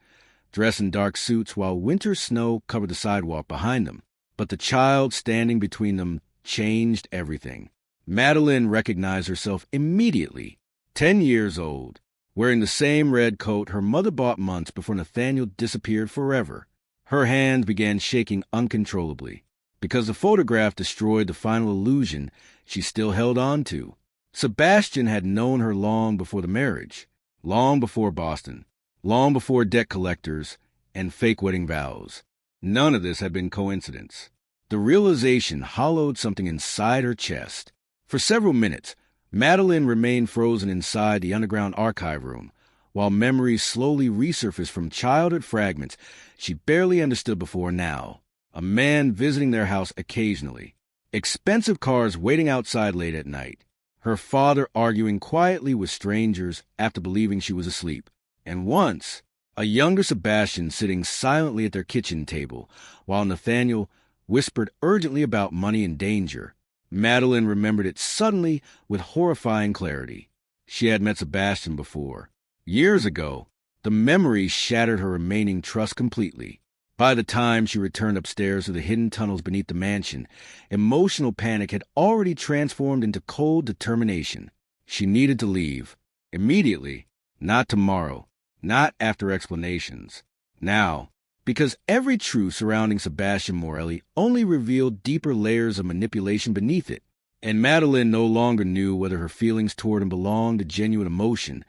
dressed in dark suits while winter snow covered the sidewalk behind them. But the child standing between them changed everything. Madeline recognized herself immediately. 10 years old, wearing the same red coat her mother bought months before Nathaniel disappeared forever. Her hands began shaking uncontrollably, because the photograph destroyed the final illusion she still held on to. Sebastian had known her long before the marriage, long before Boston, long before debt collectors and fake wedding vows. None of this had been coincidence. The realization hollowed something inside her chest. For several minutes, Madeline remained frozen inside the underground archive room, while memories slowly resurfaced from childhood fragments she barely understood before now. A man visiting their house occasionally, expensive cars waiting outside late at night, her father arguing quietly with strangers after believing she was asleep, and once, a younger Sebastian sitting silently at their kitchen table, while Nathaniel whispered urgently about money and danger. Madeline remembered it suddenly with horrifying clarity. She had met Sebastian before. Years ago, the memory shattered her remaining trust completely. By the time she returned upstairs to the hidden tunnels beneath the mansion, emotional panic had already transformed into cold determination. She needed to leave. Immediately. Not tomorrow. Not after explanations. Now. Because every truth surrounding Sebastian Morelli only revealed deeper layers of manipulation beneath it, and Madeline no longer knew whether her feelings toward him belonged to genuine emotion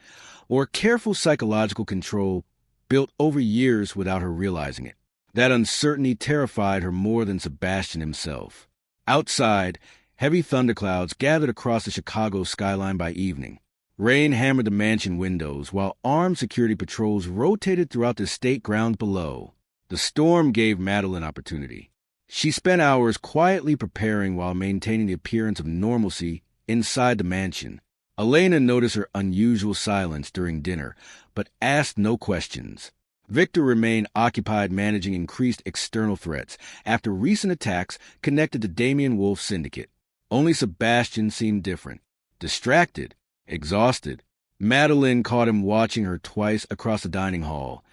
or careful psychological control built over years without her realizing it. That uncertainty terrified her more than Sebastian himself. Outside, heavy thunderclouds gathered across the Chicago skyline by evening. Rain hammered the mansion windows, while armed security patrols rotated throughout the state grounds below. The storm gave Madeline opportunity. She spent hours quietly preparing while maintaining the appearance of normalcy inside the mansion. Elena noticed her unusual silence during dinner, but asked no questions. Victor remained occupied managing increased external threats after recent attacks connected to Damian Wolf's syndicate. Only Sebastian seemed different, distracted, exhausted. Madeline caught him watching her twice across the dining hall,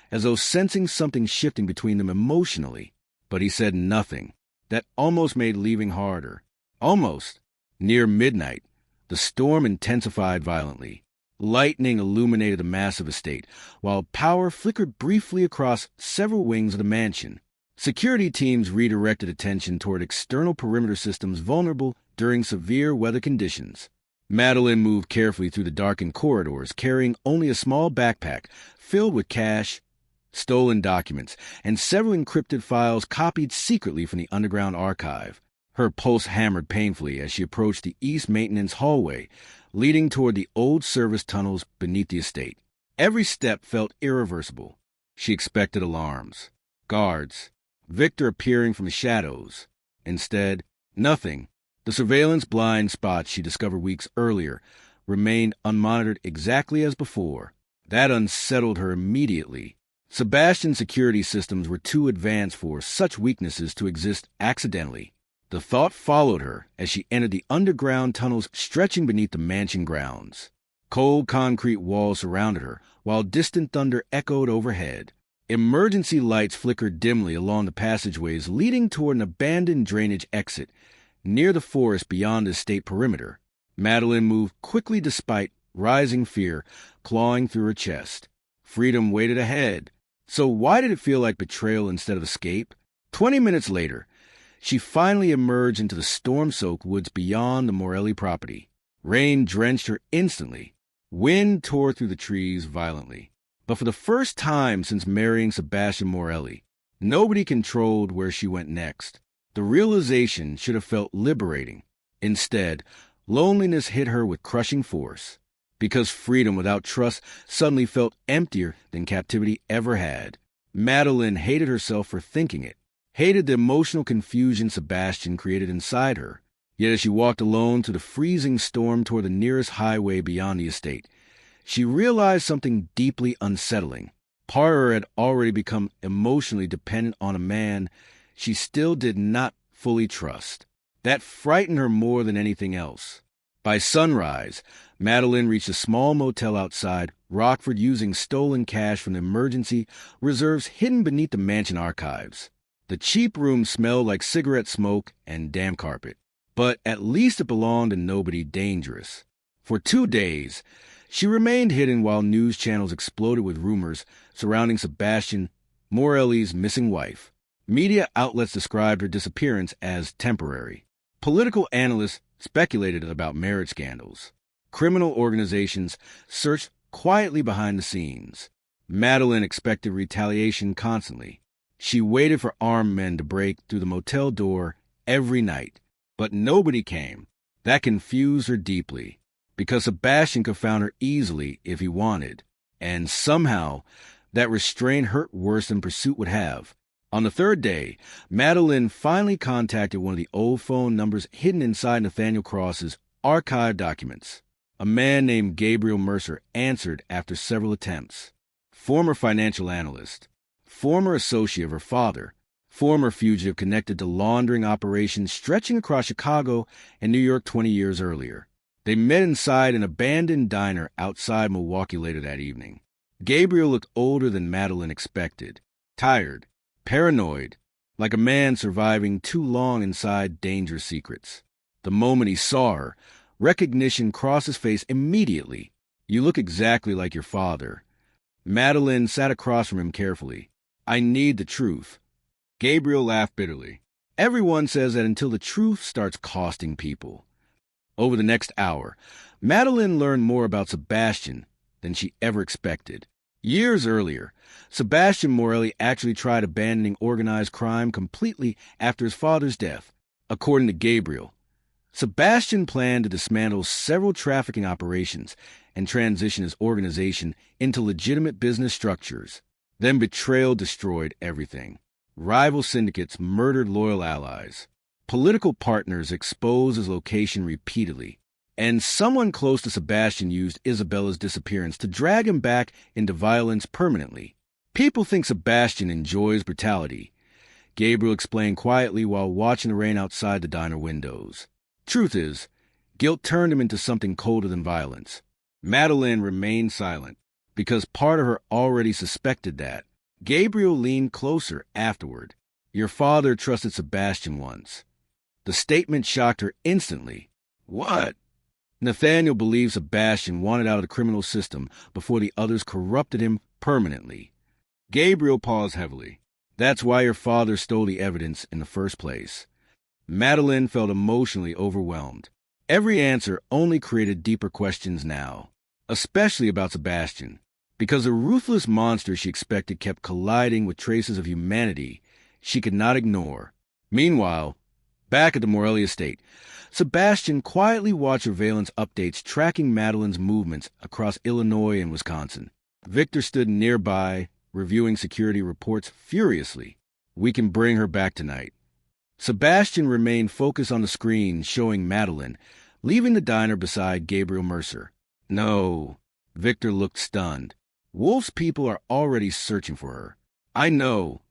as though sensing something shifting between them emotionally. But he said nothing. That almost made leaving harder. Almost. Near midnight, the storm intensified violently. Lightning illuminated the massive estate, while power flickered briefly across several wings of the mansion. Security teams redirected attention toward external perimeter systems vulnerable during severe weather conditions. Madeline moved carefully through the darkened corridors, carrying only a small backpack filled with cash, stolen documents, and several encrypted files copied secretly from the underground archive. Her pulse hammered painfully as she approached the east maintenance hallway, leading toward the old service tunnels beneath the estate. Every step felt irreversible. She expected alarms, guards, Victor appearing from the shadows. Instead, nothing. The surveillance blind spots she discovered weeks earlier remained unmonitored exactly as before. That unsettled her immediately. Sebastian's security systems were too advanced for such weaknesses to exist accidentally. The thought followed her as she entered the underground tunnels stretching beneath the mansion grounds. Cold concrete walls surrounded her, while distant thunder echoed overhead. Emergency lights flickered dimly along the passageways leading toward an abandoned drainage exit near the forest beyond the state perimeter. Madeline moved quickly despite rising fear clawing through her chest. Freedom waited ahead. So why did it feel like betrayal instead of escape? 20 minutes later, she finally emerged into the storm-soaked woods beyond the Morelli property. Rain drenched her instantly. Wind tore through the trees violently. But for the first time since marrying Sebastian Morelli, nobody controlled where she went next. The realization should have felt liberating. Instead, loneliness hit her with crushing force, because freedom without trust suddenly felt emptier than captivity ever had. Madeline hated herself for thinking it, hated the emotional confusion Sebastian created inside her. Yet as she walked alone through the freezing storm toward the nearest highway beyond the estate, she realized something deeply unsettling. Part of her had already become emotionally dependent on a man she still did not fully trust. That frightened her more than anything else. By sunrise, Madeline reached a small motel outside Rockford using stolen cash from the emergency reserves hidden beneath the mansion archives. The cheap room smelled like cigarette smoke and damp carpet, but at least it belonged to nobody dangerous. For 2 days, she remained hidden while news channels exploded with rumors surrounding Sebastian Morelli's missing wife. Media outlets described her disappearance as temporary. Political analysts speculated about marriage scandals. Criminal organizations searched quietly behind the scenes. Madeline expected retaliation constantly. She waited for armed men to break through the motel door every night, but nobody came. That confused her deeply, because Sebastian could find her easily if he wanted, and somehow that restraint hurt worse than pursuit would have. On the 3rd day, Madeline finally contacted one of the old phone numbers hidden inside Nathaniel Cross's archived documents. A man named Gabriel Mercer answered after several attempts. Former financial analyst, former associate of her father, former fugitive connected to laundering operations stretching across Chicago and New York 20 years earlier. They met inside an abandoned diner outside Milwaukee later that evening. Gabriel looked older than Madeline expected, tired, paranoid, like a man surviving too long inside dangerous secrets. The moment he saw her, recognition crossed his face immediately. "You look exactly like your father." Madeline sat across from him carefully. "I need the truth." Gabriel laughed bitterly. "Everyone says that until the truth starts costing people." Over the next hour, Madeline learned more about Sebastian than she ever expected. Years earlier, Sebastian Morelli actually tried abandoning organized crime completely after his father's death. According to Gabriel, Sebastian planned to dismantle several trafficking operations and transition his organization into legitimate business structures. Then betrayal destroyed everything. Rival syndicates murdered loyal allies. Political partners exposed his location repeatedly. And someone close to Sebastian used Isabella's disappearance to drag him back into violence permanently. "People think Sebastian enjoys brutality," Gabriel explained quietly while watching the rain outside the diner windows. "Truth is, guilt turned him into something colder than violence." Madeline remained silent, because part of her already suspected that. Gabriel leaned closer afterward. "Your father trusted Sebastian once." The statement shocked her instantly. "What?" "Nathaniel believed Sebastian wanted out of the criminal system before the others corrupted him permanently." Gabriel paused heavily. "That's why your father stole the evidence in the first place." Madeline felt emotionally overwhelmed. Every answer only created deeper questions now, especially about Sebastian, because the ruthless monster she expected kept colliding with traces of humanity she could not ignore. Meanwhile, back at the Morelli estate, Sebastian quietly watched surveillance updates tracking Madeline's movements across Illinois and Wisconsin. Victor stood nearby, reviewing security reports furiously. "We can bring her back tonight." Sebastian remained focused on the screen showing Madeline, leaving the diner beside Gabriel Mercer. "No." Victor looked stunned. "Wolf's people are already searching for her." "I know."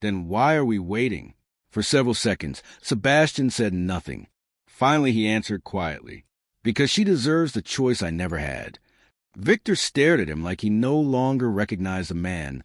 "Then why are we waiting?" For several seconds, Sebastian said nothing. Finally, he answered quietly, "Because she deserves the choice I never had." Victor stared at him like he no longer recognized the man,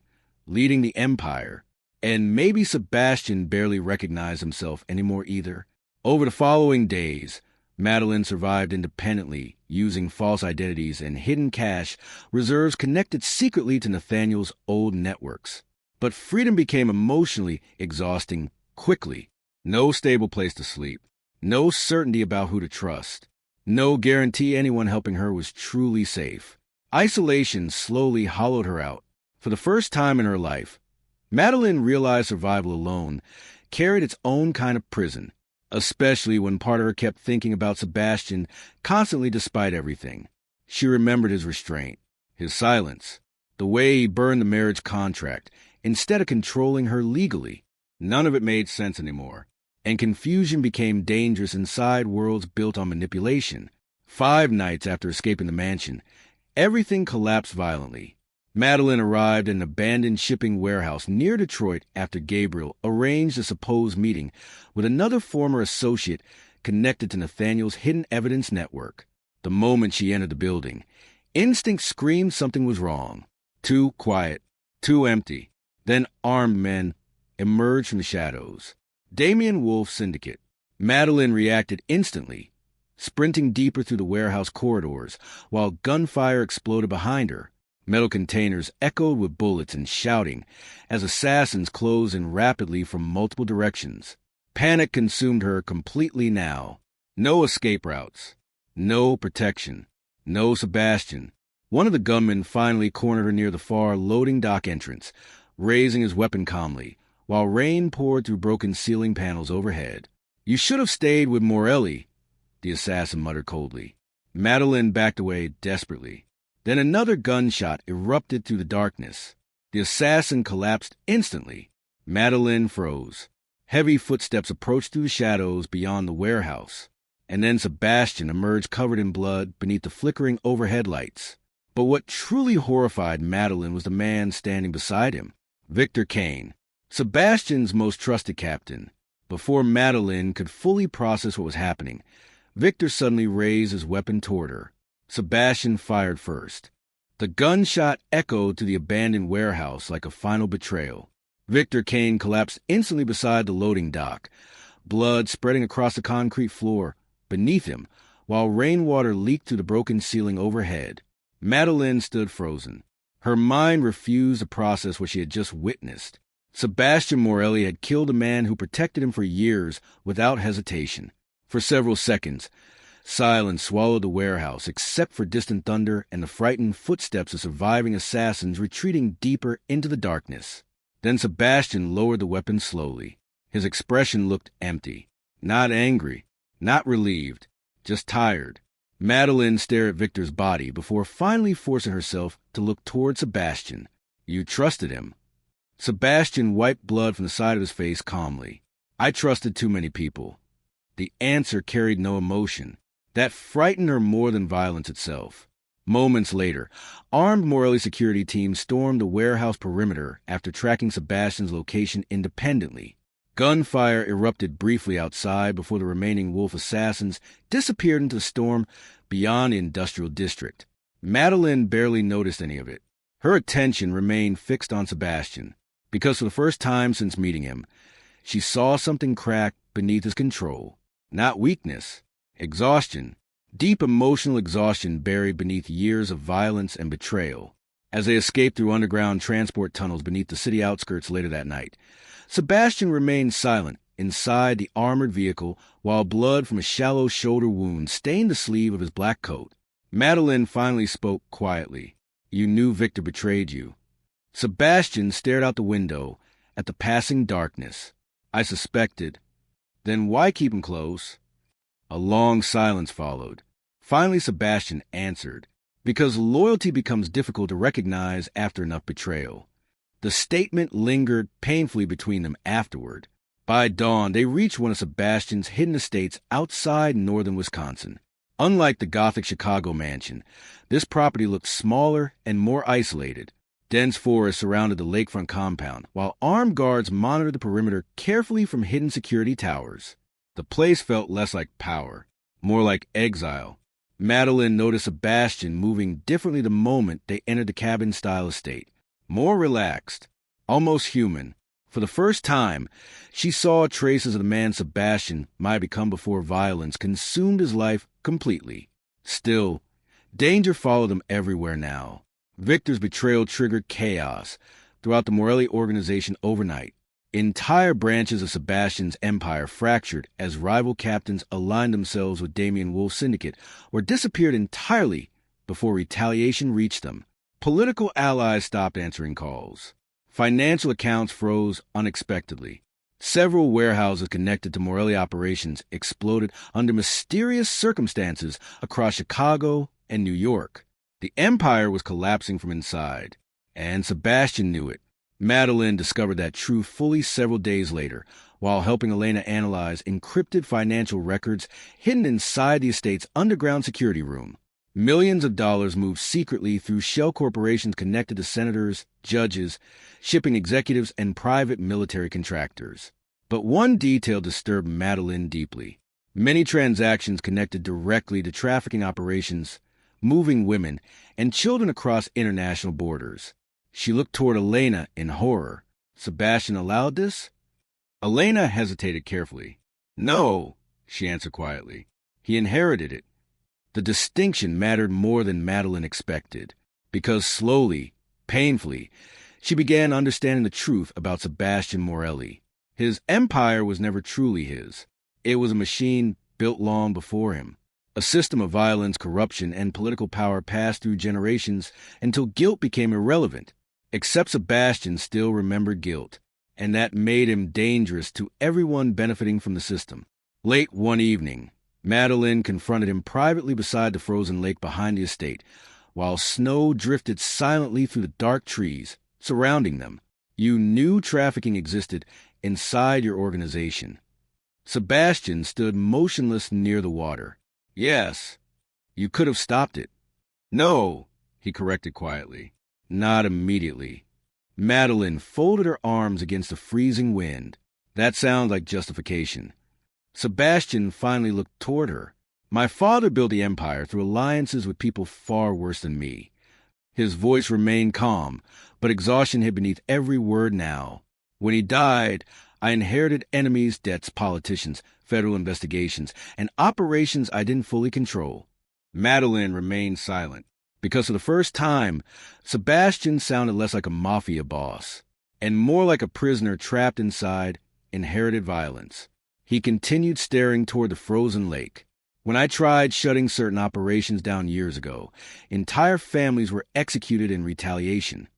leading the Empire. And maybe Sebastian barely recognized himself anymore either. Over the following days, Madeline survived independently, using false identities and hidden cash reserves connected secretly to Nathaniel's old networks. But freedom became emotionally exhausting quickly. No stable place to sleep. No certainty about who to trust. No guarantee anyone helping her was truly safe. Isolation slowly hollowed her out. For the first time in her life, Madeline realized survival alone carried its own kind of prison, especially when part of her kept thinking about Sebastian constantly despite everything. She remembered his restraint, his silence, the way he burned the marriage contract instead of controlling her legally. None of it made sense anymore, and confusion became dangerous inside worlds built on manipulation. 5 nights after escaping the mansion, everything collapsed violently. Madeline arrived at an abandoned shipping warehouse near Detroit after Gabriel arranged a supposed meeting with another former associate connected to Nathaniel's hidden evidence network. The moment she entered the building, instinct screamed something was wrong. Too quiet, too empty. Then armed men emerged from the shadows. Damian Wolf's syndicate. Madeline reacted instantly, sprinting deeper through the warehouse corridors while gunfire exploded behind her. Metal containers echoed with bullets and shouting as assassins closed in rapidly from multiple directions. Panic consumed her completely now. No escape routes. No protection. No Sebastian. One of the gunmen finally cornered her near the far loading dock entrance, raising his weapon calmly, while rain poured through broken ceiling panels overhead. "You should have stayed with Morelli," the assassin muttered coldly. Madeline backed away desperately. Then another gunshot erupted through the darkness. The assassin collapsed instantly. Madeline froze. Heavy footsteps approached through the shadows beyond the warehouse. And then Sebastian emerged covered in blood beneath the flickering overhead lights. But what truly horrified Madeline was the man standing beside him, Victor Kane, Sebastian's most trusted captain. Before Madeline could fully process what was happening, Victor suddenly raised his weapon toward her. Sebastian fired first. The gunshot echoed to the abandoned warehouse like a final betrayal. Victor Kane collapsed instantly beside the loading dock, blood spreading across the concrete floor beneath him, while rainwater leaked through the broken ceiling overhead. Madeline stood frozen. Her mind refused to process what she had just witnessed. Sebastian Morelli had killed a man who protected him for years without hesitation. For several seconds, silence swallowed the warehouse, except for distant thunder and the frightened footsteps of surviving assassins retreating deeper into the darkness. Then Sebastian lowered the weapon slowly. His expression looked empty. Not angry, not relieved, just tired. Madeline stared at Victor's body before finally forcing herself to look toward Sebastian. "You trusted him." Sebastian wiped blood from the side of his face calmly. "I trusted too many people." The answer carried no emotion. That frightened her more than violence itself. Moments later, armed Morelli security teams stormed the warehouse perimeter after tracking Sebastian's location independently. Gunfire erupted briefly outside before the remaining Wolf assassins disappeared into the storm beyond the industrial district. Madeline barely noticed any of it. Her attention remained fixed on Sebastian, because for the first time since meeting him, she saw something crack beneath his control. Not weakness. Exhaustion, deep emotional exhaustion buried beneath years of violence and betrayal. As they escaped through underground transport tunnels beneath the city outskirts later that night, Sebastian remained silent inside the armored vehicle while blood from a shallow shoulder wound stained the sleeve of his black coat. Madeline finally spoke quietly. "You knew Victor betrayed you." Sebastian stared out the window at the passing darkness. "I suspected." "Then why keep him close?" A long silence followed. Finally, Sebastian answered, "Because loyalty becomes difficult to recognize after enough betrayal." The statement lingered painfully between them afterward. By dawn, they reached one of Sebastian's hidden estates outside northern Wisconsin. Unlike the Gothic Chicago mansion, this property looked smaller and more isolated. Dense forest surrounded the lakefront compound, while armed guards monitored the perimeter carefully from hidden security towers. The place felt less like power, more like exile. Madeline noticed Sebastian moving differently the moment they entered the cabin-style estate. More relaxed, almost human. For the first time, she saw traces of the man Sebastian might have become before violence consumed his life completely. Still, danger followed him everywhere now. Victor's betrayal triggered chaos throughout the Morelli organization overnight. Entire branches of Sebastian's empire fractured as rival captains aligned themselves with Damian Wolf's syndicate or disappeared entirely before retaliation reached them. Political allies stopped answering calls. Financial accounts froze unexpectedly. Several warehouses connected to Morelli operations exploded under mysterious circumstances across Chicago and New York. The empire was collapsing from inside, and Sebastian knew it. Madeleine discovered that truth fully several days later, while helping Elena analyze encrypted financial records hidden inside the estate's underground security room. Millions of dollars moved secretly through shell corporations connected to senators, judges, shipping executives, and private military contractors. But one detail disturbed Madeleine deeply. Many transactions connected directly to trafficking operations, moving women and children across international borders. She looked toward Elena in horror. Sebastian allowed this? Elena hesitated carefully. No, she answered quietly. He inherited it. The distinction mattered more than Madeleine expected, because slowly, painfully, she began understanding the truth about Sebastian Morelli. His empire was never truly his. It was a machine built long before him. A system of violence, corruption, and political power passed through generations until guilt became irrelevant. Except Sebastian still remembered guilt, and that made him dangerous to everyone benefiting from the system. Late one evening, Madeleine confronted him privately beside the frozen lake behind the estate, while snow drifted silently through the dark trees surrounding them. You knew trafficking existed inside your organization. Sebastian stood motionless near the water. Yes, you could have stopped it. No, he corrected quietly. Not immediately. Madeleine folded her arms against the freezing wind. That sounded like justification. Sebastian finally looked toward her. My father built the empire through alliances with people far worse than me. His voice remained calm, but exhaustion hid beneath every word now. When he died, I inherited enemies, debts, politicians, federal investigations, and operations I didn't fully control. Madeleine remained silent. Because for the first time, Sebastian sounded less like a mafia boss, and more like a prisoner trapped inside inherited violence. He continued staring toward the frozen lake. When I tried shutting certain operations down years ago, entire families were executed in retaliation.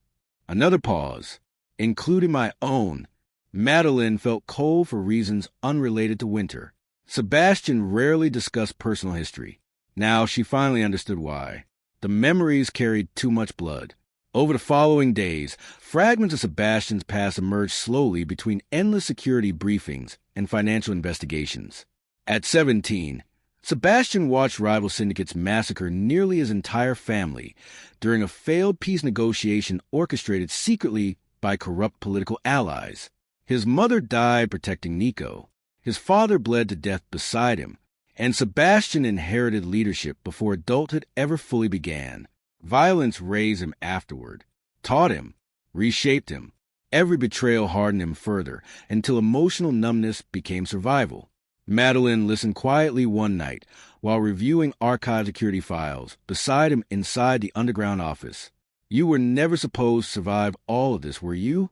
Another pause, including my own. Madeleine felt cold for reasons unrelated to winter. Sebastian rarely discussed personal history. Now she finally understood why. The memories carried too much blood. Over the following days, fragments of Sebastian's past emerged slowly between endless security briefings and financial investigations. At 17, Sebastian watched rival syndicates massacre nearly his entire family during a failed peace negotiation orchestrated secretly by corrupt political allies. His mother died protecting Nico. His father bled to death beside him. And Sebastian inherited leadership before adulthood ever fully began. Violence raised him afterward, taught him, reshaped him. Every betrayal hardened him further, until emotional numbness became survival. Madeleine listened quietly one night, while reviewing archive security files, beside him inside the underground office. You were never supposed to survive all of this, were you?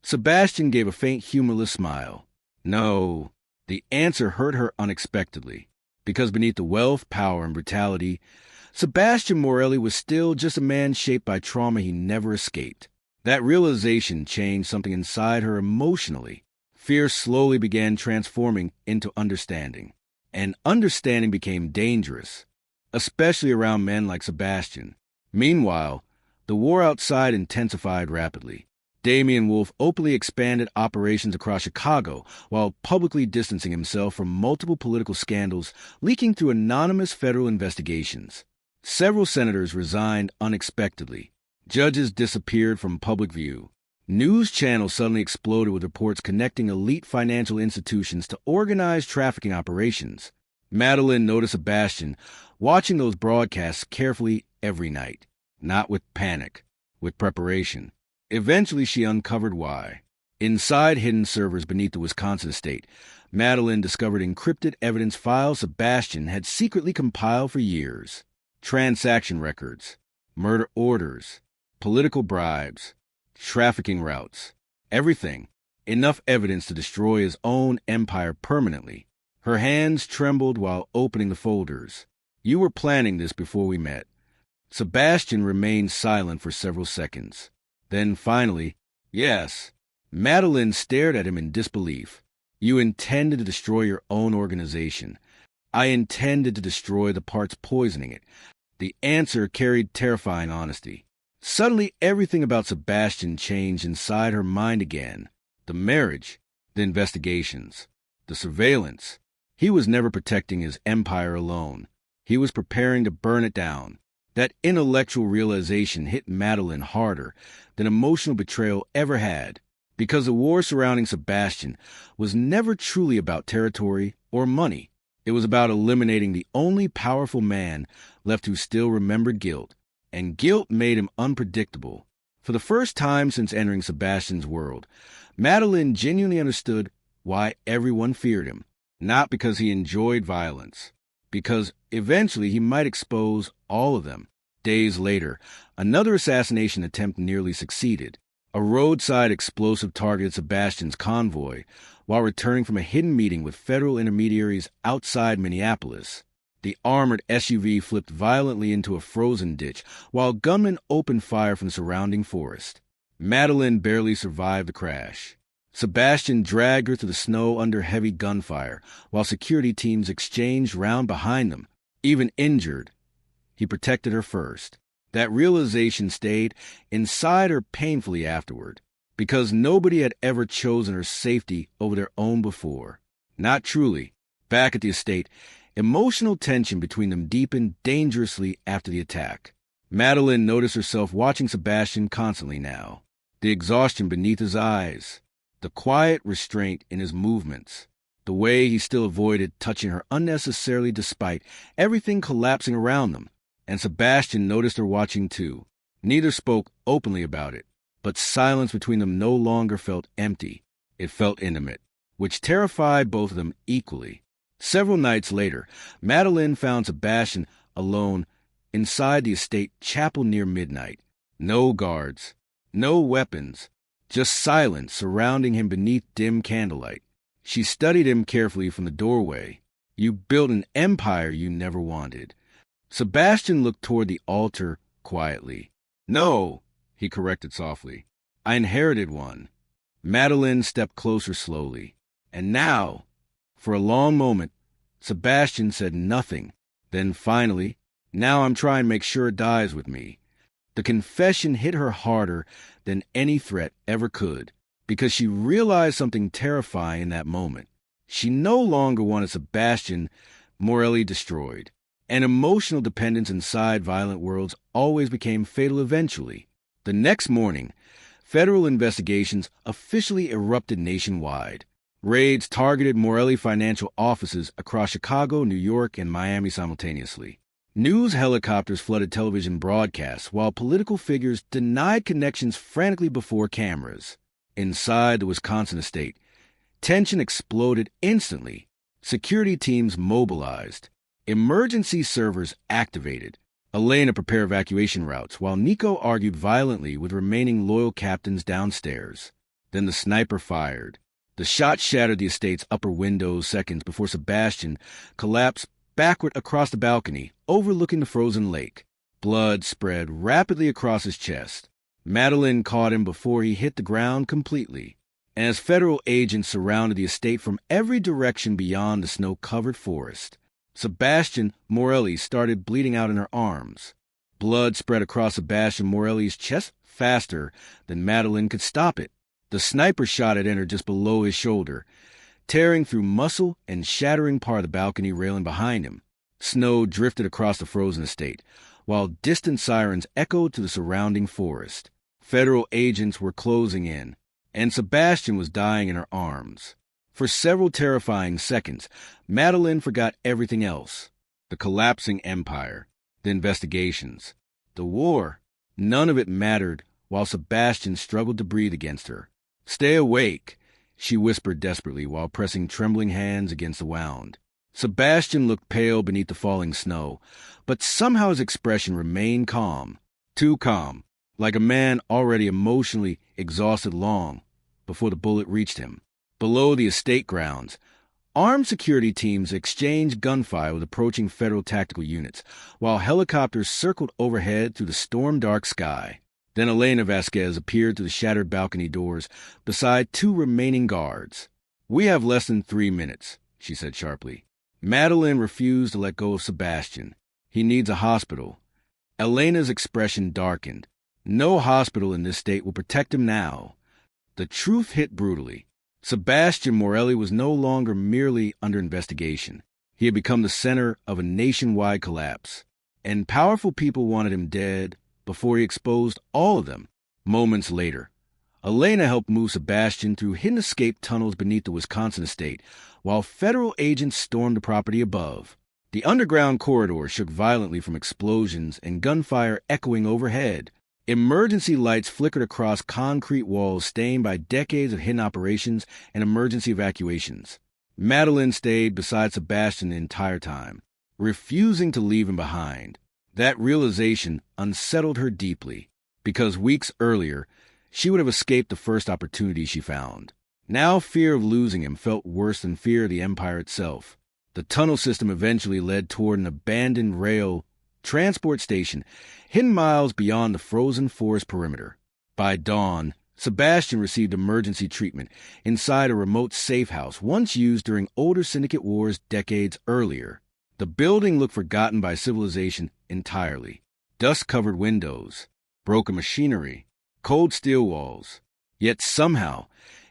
Sebastian gave a faint, humorless smile. No. The answer hurt her unexpectedly. Because beneath the wealth, power, and brutality, Sebastian Morelli was still just a man shaped by trauma he never escaped. That realization changed something inside her emotionally. Fear slowly began transforming into understanding. And understanding became dangerous, especially around men like Sebastian. Meanwhile, the war outside intensified rapidly. Damian Wolf openly expanded operations across Chicago while publicly distancing himself from multiple political scandals leaking through anonymous federal investigations. Several senators resigned unexpectedly. Judges disappeared from public view. News channels suddenly exploded with reports connecting elite financial institutions to organized trafficking operations. Madeleine noticed Sebastian watching those broadcasts carefully every night, not with panic, with preparation. Eventually, she uncovered why. Inside hidden servers beneath the Wisconsin estate, Madeline discovered encrypted evidence files Sebastian had secretly compiled for years. Transaction records, murder orders, political bribes, trafficking routes, everything. Enough evidence to destroy his own empire permanently. Her hands trembled while opening the folders. You were planning this before we met. Sebastian remained silent for several seconds. Then finally, yes. Madeline stared at him in disbelief. You intended to destroy your own organization. I intended to destroy the parts poisoning it. The answer carried terrifying honesty. Suddenly, everything about Sebastian changed inside her mind again. The marriage, the investigations, the surveillance. He was never protecting his empire alone. He was preparing to burn it down. That intellectual realization hit Madeline harder than emotional betrayal ever had, because the war surrounding Sebastian was never truly about territory or money. It was about eliminating the only powerful man left who still remembered guilt, and guilt made him unpredictable. For the first time since entering Sebastian's world, Madeline genuinely understood why everyone feared him, not because he enjoyed violence, because eventually he might expose all of them. Days later, another assassination attempt nearly succeeded. A roadside explosive targeted Sebastian's convoy while returning from a hidden meeting with federal intermediaries outside Minneapolis. The armored SUV flipped violently into a frozen ditch while gunmen opened fire from the surrounding forest. Madeline barely survived the crash. Sebastian dragged her through the snow under heavy gunfire while security teams exchanged round behind them. Even injured, he protected her first. That realization stayed inside her painfully afterward, because nobody had ever chosen her safety over their own before. Not truly. Back at the estate, emotional tension between them deepened dangerously after the attack. Madeline noticed herself watching Sebastian constantly now. The exhaustion beneath his eyes, the quiet restraint in his movements, the way he still avoided touching her unnecessarily despite everything collapsing around them. And Sebastian noticed her watching too. Neither spoke openly about it, but silence between them no longer felt empty. It felt intimate, which terrified both of them equally. Several nights later, Madeline found Sebastian alone inside the estate chapel near midnight. No guards, no weapons, just silence surrounding him beneath dim candlelight. She studied him carefully from the doorway. You built an empire you never wanted. Sebastian looked toward the altar quietly. No, he corrected softly. I inherited one. Madeline stepped closer slowly. And now, for a long moment, Sebastian said nothing. Then finally, now I'm trying to make sure it dies with me. The confession hit her harder than any threat ever could, because she realized something terrifying in that moment. She no longer wanted Sebastian Morelli destroyed. And emotional dependence inside violent worlds always became fatal eventually. The next morning, federal investigations officially erupted nationwide. Raids targeted Morelli financial offices across Chicago, New York, and Miami simultaneously. News helicopters flooded television broadcasts, while political figures denied connections frantically before cameras. Inside the Wisconsin estate, tension exploded instantly. Security teams mobilized. Emergency servers activated. Elena prepared evacuation routes, while Nico argued violently with remaining loyal captains downstairs. Then the sniper fired. The shot shattered the estate's upper windows seconds before Sebastian collapsed backward across the balcony, overlooking the frozen lake. Blood spread rapidly across his chest. Madeline caught him before he hit the ground completely. And as federal agents surrounded the estate from every direction beyond the snow-covered forest, Sebastian Morelli started bleeding out in her arms. Blood spread across Sebastian Morelli's chest faster than Madeline could stop it. The sniper shot had entered just below his shoulder, tearing through muscle and shattering part of the balcony railing behind him. Snow drifted across the frozen estate, while distant sirens echoed to the surrounding forest. Federal agents were closing in, and Sebastian was dying in her arms. For several terrifying seconds, Madeline forgot everything else. The collapsing empire, the investigations, the war. None of it mattered while Sebastian struggled to breathe against her. "Stay awake," she whispered desperately while pressing trembling hands against the wound. Sebastian looked pale beneath the falling snow, but somehow his expression remained calm. Too calm, like a man already emotionally exhausted long before the bullet reached him. Below the estate grounds, armed security teams exchanged gunfire with approaching federal tactical units, while helicopters circled overhead through the storm-dark sky. Then Elena Vasquez appeared through the shattered balcony doors beside 2 remaining guards. "We have less than 3 minutes," she said sharply. Madeline refused to let go of Sebastian. "He needs a hospital." Elena's expression darkened. No hospital in this state will protect him now. The truth hit brutally. Sebastian Morelli was no longer merely under investigation. He had become the center of a nationwide collapse, and powerful people wanted him dead before he exposed all of them. Moments later, Elena helped move Sebastian through hidden escape tunnels beneath the Wisconsin estate, while federal agents stormed the property above. The underground corridor shook violently from explosions and gunfire echoing overhead. Emergency lights flickered across concrete walls stained by decades of hidden operations and emergency evacuations. Madeline stayed beside Sebastian the entire time, refusing to leave him behind. That realization unsettled her deeply, because weeks earlier, she would have escaped the first opportunity she found. Now fear of losing him felt worse than fear of the Empire itself. The tunnel system eventually led toward an abandoned rail transport station hidden miles beyond the frozen forest perimeter. By dawn, Sebastian received emergency treatment inside a remote safe house once used during older syndicate wars decades earlier. The building looked forgotten by civilization entirely. Dust-covered windows, broken machinery, cold steel walls. Yet somehow,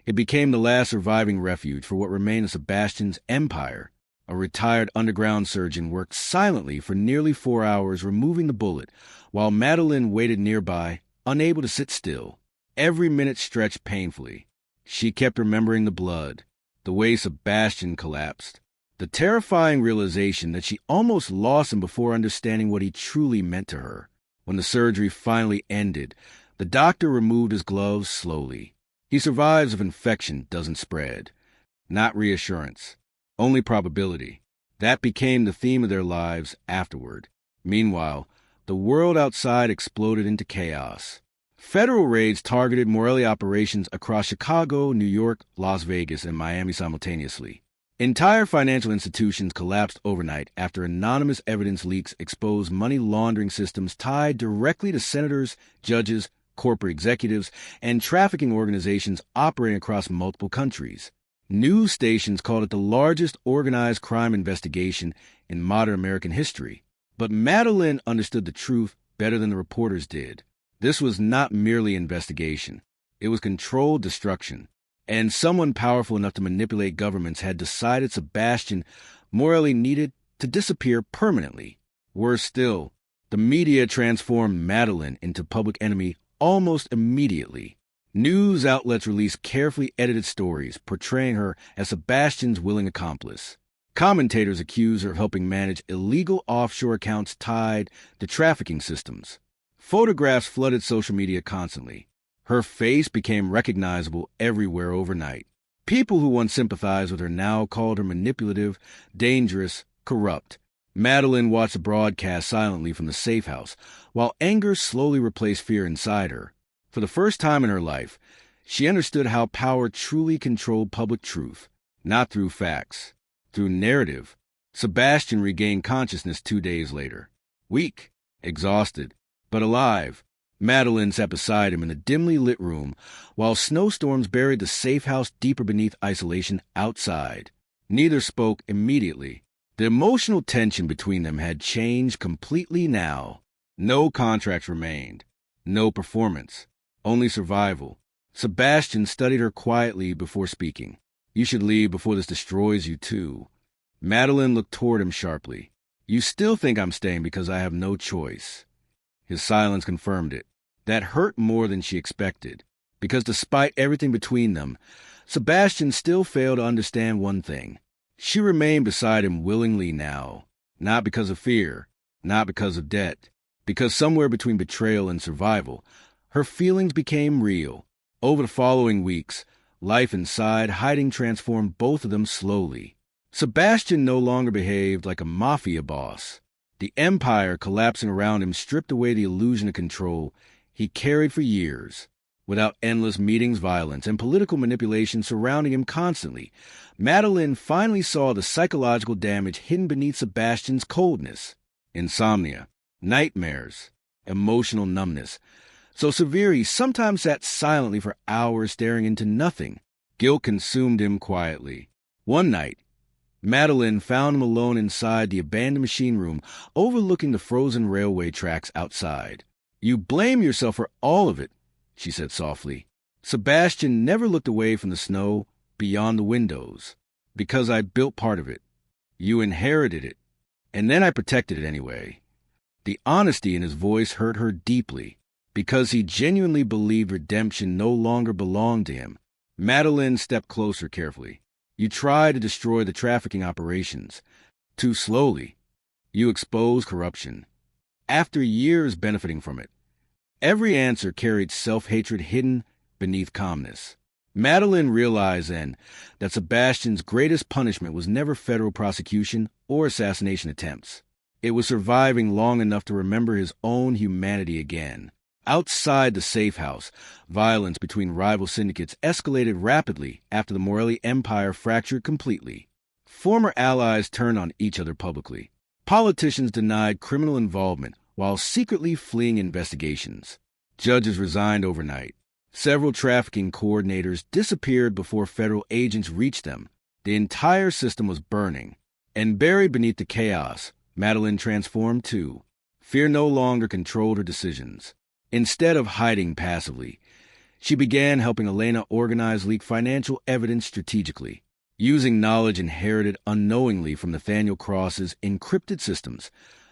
it became the last surviving refuge for what remained of Sebastian's empire. A retired underground surgeon worked silently for nearly 4 hours removing the bullet, while Madeline waited nearby, unable to sit still. Every minute stretched painfully. She kept remembering the blood, the way Sebastian collapsed, the terrifying realization that she almost lost him before understanding what he truly meant to her. When the surgery finally ended, the doctor removed his gloves slowly. "He survives if infection doesn't spread." Not reassurance. Only probability. That became the theme of their lives afterward. Meanwhile, the world outside exploded into chaos. Federal raids targeted Morelli operations across Chicago, New York, Las Vegas, and Miami simultaneously. Entire financial institutions collapsed overnight after anonymous evidence leaks exposed money laundering systems tied directly to senators, judges, corporate executives, and trafficking organizations operating across multiple countries. News stations called it the largest organized crime investigation in modern American history. But Madeline understood the truth better than the reporters did. This was not merely investigation. It was controlled destruction. And someone powerful enough to manipulate governments had decided Sebastian Morelli needed to disappear permanently. Worse still, the media transformed Madeline into public enemy almost immediately. News outlets released carefully edited stories portraying her as Sebastian's willing accomplice. Commentators accused her of helping manage illegal offshore accounts tied to trafficking systems. Photographs flooded social media constantly. Her face became recognizable everywhere overnight. People who once sympathized with her now called her manipulative, dangerous, corrupt. Madeline watched the broadcast silently from the safe house, while anger slowly replaced fear inside her. For the first time in her life, she understood how power truly controlled public truth, not through facts, through narrative. Sebastian regained consciousness 2 days later. Weak, exhausted, but alive. Madeline sat beside him in the dimly lit room, while snowstorms buried the safe house deeper beneath isolation outside. Neither spoke immediately. The emotional tension between them had changed completely now. No contracts remained. No performance. Only survival. Sebastian studied her quietly before speaking. "You should leave before this destroys you, too." Madeline looked toward him sharply. "You still think I'm staying because I have no choice." His silence confirmed it. That hurt more than she expected, because despite everything between them, Sebastian still failed to understand one thing. She remained beside him willingly now, not because of fear, not because of debt, because somewhere between betrayal and survival, Her feelings became real. Over the following weeks, life inside hiding transformed both of them slowly. Sebastian no longer behaved like a mafia boss. The empire collapsing around him stripped away the illusion of control he carried for years. Without endless meetings, violence, and political manipulation surrounding him constantly, Madeline finally saw the psychological damage hidden beneath Sebastian's coldness. Insomnia, nightmares, emotional numbness. So severe he sometimes sat silently for hours staring into nothing. Guilt consumed him quietly. One night, Madeline found him alone inside the abandoned machine room overlooking the frozen railway tracks outside. "You blame yourself for all of it," she said softly. "Sebastian never looked away from the snow beyond the windows. Because I built part of it. You inherited it. And then I protected it anyway." The honesty in his voice hurt her deeply. Because he genuinely believed redemption no longer belonged to him. Madeline stepped closer carefully. "You tried to destroy the trafficking operations. Too slowly. You exposed corruption. After years benefiting from it." Every answer carried self-hatred hidden beneath calmness. Madeline realized then that Sebastian's greatest punishment was never federal prosecution or assassination attempts. It was surviving long enough to remember his own humanity again. Outside the safe house, violence between rival syndicates escalated rapidly after the Morelli empire fractured completely. Former allies turned on each other publicly. Politicians denied criminal involvement while secretly fleeing investigations. Judges resigned overnight. Several trafficking coordinators disappeared before federal agents reached them. The entire system was burning. And buried beneath the chaos, Madeline transformed too. Fear no longer controlled her decisions. Instead of hiding passively, she began helping Elena organize leaked financial evidence strategically. Using knowledge inherited unknowingly from Nathaniel Cross's encrypted systems,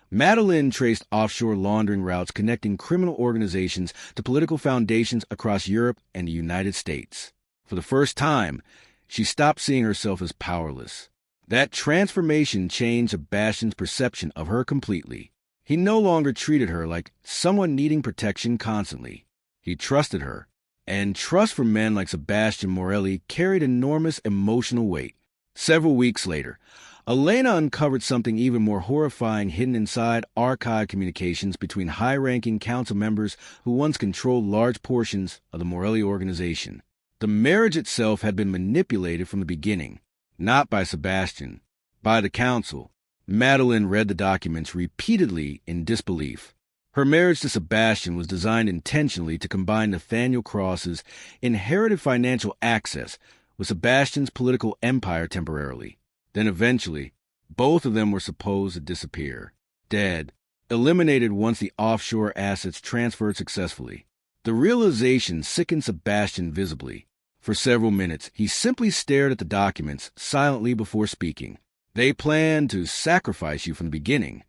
Madeline traced offshore laundering routes connecting criminal organizations to political foundations across Europe and the United States. For the first time, she stopped seeing herself as powerless. That transformation changed Sebastian's perception of her completely. He no longer treated her like someone needing protection constantly. He trusted her, and trust for men like Sebastian Morelli carried enormous emotional weight. Several weeks later, Elena uncovered something even more horrifying hidden inside archived communications between high-ranking council members who once controlled large portions of the Morelli organization. The marriage itself had been manipulated from the beginning, not by Sebastian, by the council. Madeline read the documents repeatedly in disbelief. Her marriage to Sebastian was designed intentionally to combine Nathaniel Cross's inherited financial access with Sebastian's political empire temporarily. Then eventually, both of them were supposed to disappear, dead, eliminated once the offshore assets transferred successfully. The realization sickened Sebastian visibly. For several minutes, he simply stared at the documents silently before speaking. "They planned to sacrifice you from the beginning."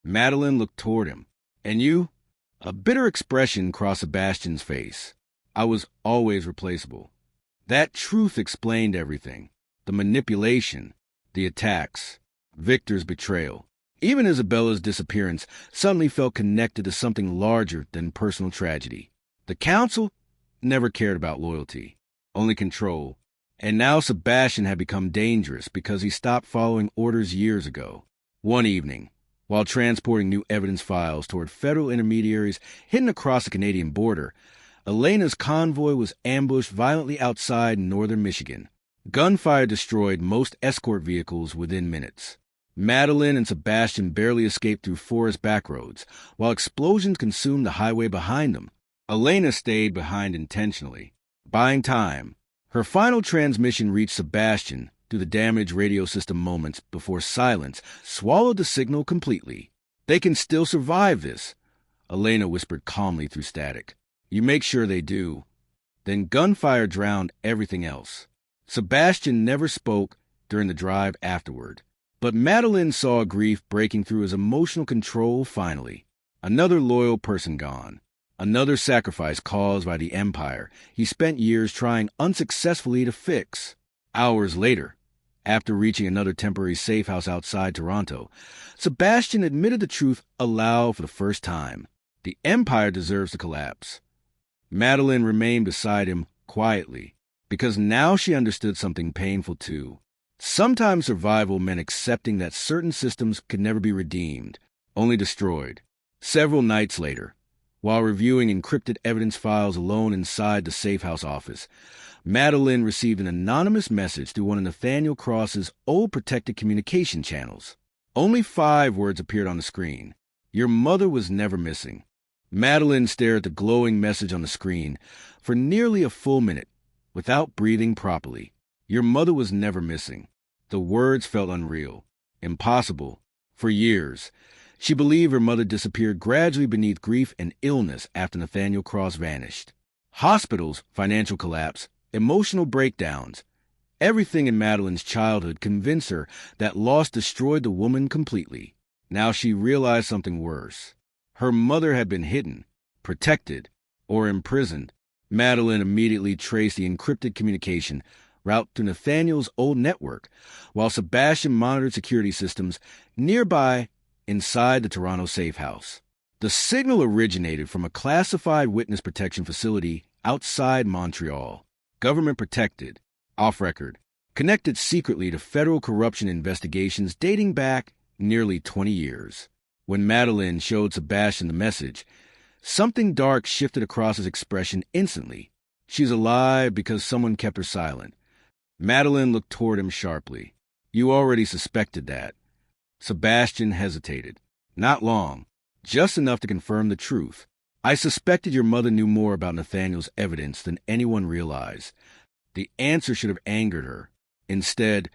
Madeline looked toward him. "And you?" A bitter expression crossed Sebastian's face. "I was always replaceable." That truth explained everything. The manipulation, the attacks, Victor's betrayal. Even Isabella's disappearance suddenly felt connected to something larger than personal tragedy. The council never cared about loyalty, only control. And now Sebastian had become dangerous because he stopped following orders years ago. One evening, while transporting new evidence files toward federal intermediaries hidden across the Canadian border, Elena's convoy was ambushed violently outside northern Michigan. Gunfire destroyed most escort vehicles within minutes. Madeline and Sebastian barely escaped through forest backroads, while explosions consumed the highway behind them. Elena stayed behind intentionally, buying time. Her final transmission reached Sebastian through the damaged radio system moments before silence swallowed the signal completely. "They can still survive this," Elena whispered calmly through static. "You make sure they do." Then gunfire drowned everything else. Sebastian never spoke during the drive afterward. But Madeline saw grief breaking through his emotional control finally. Another loyal person gone. Another sacrifice caused by the empire he spent years trying unsuccessfully to fix. Hours later, after reaching another temporary safe house outside Toronto, Sebastian admitted the truth aloud for the first time. The empire deserves to collapse. Madeline remained beside him quietly, because now she understood something painful too. Sometimes survival meant accepting that certain systems could never be redeemed, only destroyed. Several nights later, while reviewing encrypted evidence files alone inside the safe house office, Madeline received an anonymous message through one of Nathaniel Cross's old protected communication channels. Only 5 words appeared on the screen. Your mother was never missing. Madeline stared at the glowing message on the screen for nearly a full minute, without breathing properly. Your mother was never missing. The words felt unreal, impossible. For years, she believed her mother disappeared gradually beneath grief and illness after Nathaniel Cross vanished. Hospitals, financial collapse, emotional breakdowns. Everything in Madeline's childhood convinced her that loss destroyed the woman completely. Now she realized something worse. Her mother had been hidden, protected, or imprisoned. Madeline immediately traced the encrypted communication route to Nathaniel's old network, while Sebastian monitored security systems nearby inside the Toronto safe house. The signal originated from a classified witness protection facility outside Montreal, government protected, off record, connected secretly to federal corruption investigations dating back nearly 20 years. When Madeline showed Sebastian the message, something dark shifted across his expression instantly. She's alive because someone kept her silent. Madeline looked toward him sharply. You already suspected that. Sebastian hesitated. Not long, just enough to confirm the truth. I suspected your mother knew more about Nathaniel's evidence than anyone realized. The answer should have angered her. Instead,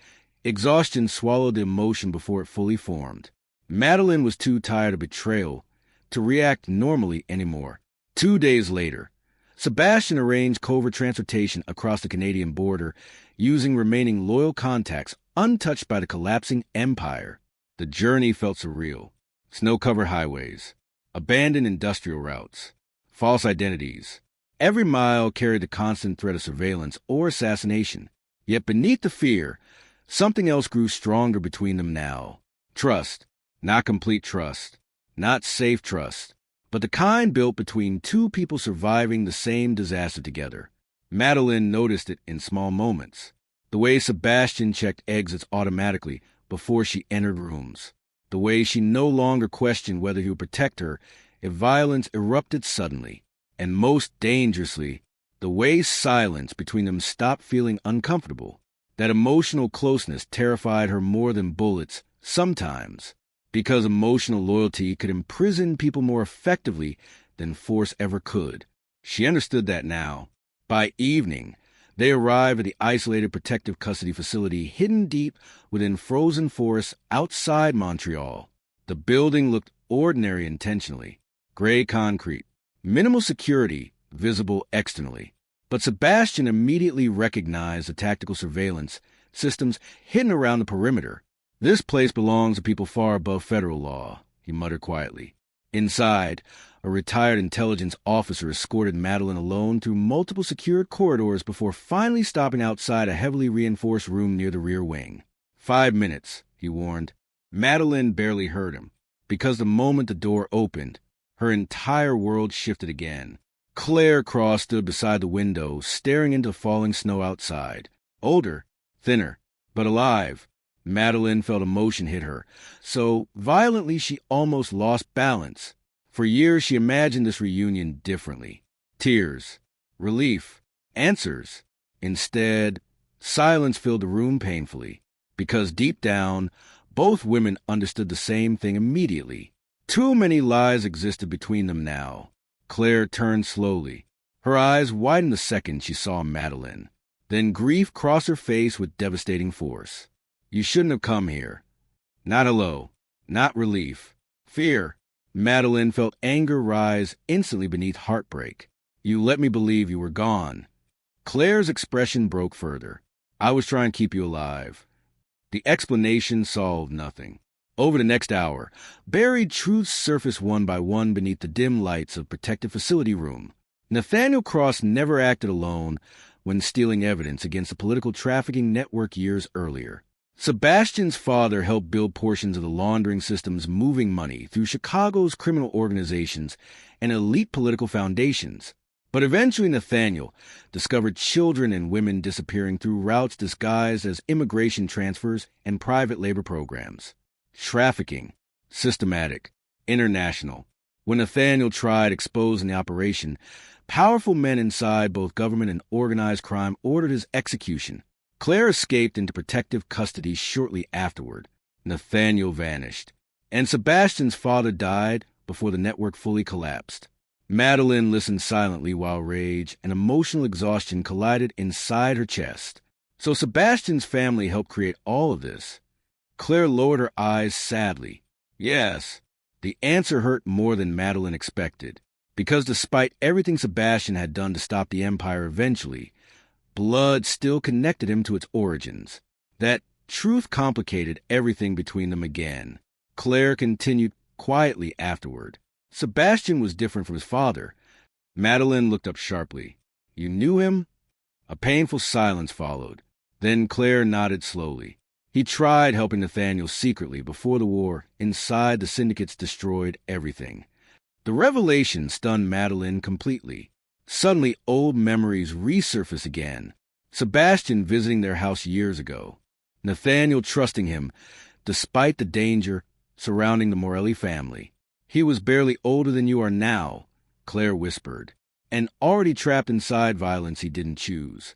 exhaustion swallowed the emotion before it fully formed. Madeline was too tired of betrayal to react normally anymore. 2 days later, Sebastian arranged covert transportation across the Canadian border using remaining loyal contacts untouched by the collapsing empire. The journey felt surreal. Snow-covered highways, abandoned industrial routes, false identities. Every mile carried the constant threat of surveillance or assassination. Yet beneath the fear, something else grew stronger between them now. Trust. Not complete trust. Not safe trust. But the kind built between 2 people surviving the same disaster together. Madeline noticed it in small moments. The way Sebastian checked exits automatically before she entered rooms. The way she no longer questioned whether he would protect her if violence erupted suddenly. And most dangerously, the way silence between them stopped feeling uncomfortable. That emotional closeness terrified her more than bullets, sometimes, because emotional loyalty could imprison people more effectively than force ever could. She understood that now. By evening, they arrived at the isolated protective custody facility hidden deep within frozen forests outside Montreal. The building looked ordinary intentionally. Gray concrete, minimal security visible externally. But Sebastian immediately recognized the tactical surveillance systems hidden around the perimeter. This place belongs to people far above federal law, he muttered quietly. Inside, a retired intelligence officer escorted Madeline alone through multiple secured corridors before finally stopping outside a heavily reinforced room near the rear wing. 5 minutes, he warned. Madeline barely heard him, because the moment the door opened, her entire world shifted again. Claire Cross stood beside the window, staring into falling snow outside. Older, thinner, but alive. Madeline felt emotion hit her, so violently she almost lost balance. For years she imagined this reunion differently. Tears, relief, answers. Instead, silence filled the room painfully, because deep down, both women understood the same thing immediately. Too many lies existed between them now. Claire turned slowly. Her eyes widened the second she saw Madeline. Then grief crossed her face with devastating force. You shouldn't have come here. Not hello. Not relief. Fear. Madeline felt anger rise instantly beneath heartbreak. You let me believe you were gone. Claire's expression broke further. I was trying to keep you alive. The explanation solved nothing. Over the next hour, buried truths surfaced one by one beneath the dim lights of protective facility room. Nathaniel Cross never acted alone when stealing evidence against a political trafficking network years earlier. Sebastian's father helped build portions of the laundering system's moving money through Chicago's criminal organizations and elite political foundations. But eventually Nathaniel discovered children and women disappearing through routes disguised as immigration transfers and private labor programs. Trafficking, systematic, international. When Nathaniel tried exposing the operation, powerful men inside both government and organized crime ordered his execution. Claire escaped into protective custody shortly afterward. Nathaniel vanished, and Sebastian's father died before the network fully collapsed. Madeline listened silently while rage and emotional exhaustion collided inside her chest. So Sebastian's family helped create all of this. Claire lowered her eyes sadly. Yes, the answer hurt more than Madeline expected, because despite everything Sebastian had done to stop the Empire eventually, blood still connected him to its origins. That truth complicated everything between them again. Claire continued quietly afterward. Sebastian was different from his father. Madeline looked up sharply. You knew him? A painful silence followed. Then Claire nodded slowly. He tried helping Nathaniel secretly before the war. Inside, the syndicates destroyed everything. The revelation stunned Madeline completely. Suddenly, old memories resurfaced again. Sebastian visiting their house years ago. Nathaniel trusting him, despite the danger surrounding the Morelli family. He was barely older than you are now, Claire whispered, and already trapped inside violence he didn't choose.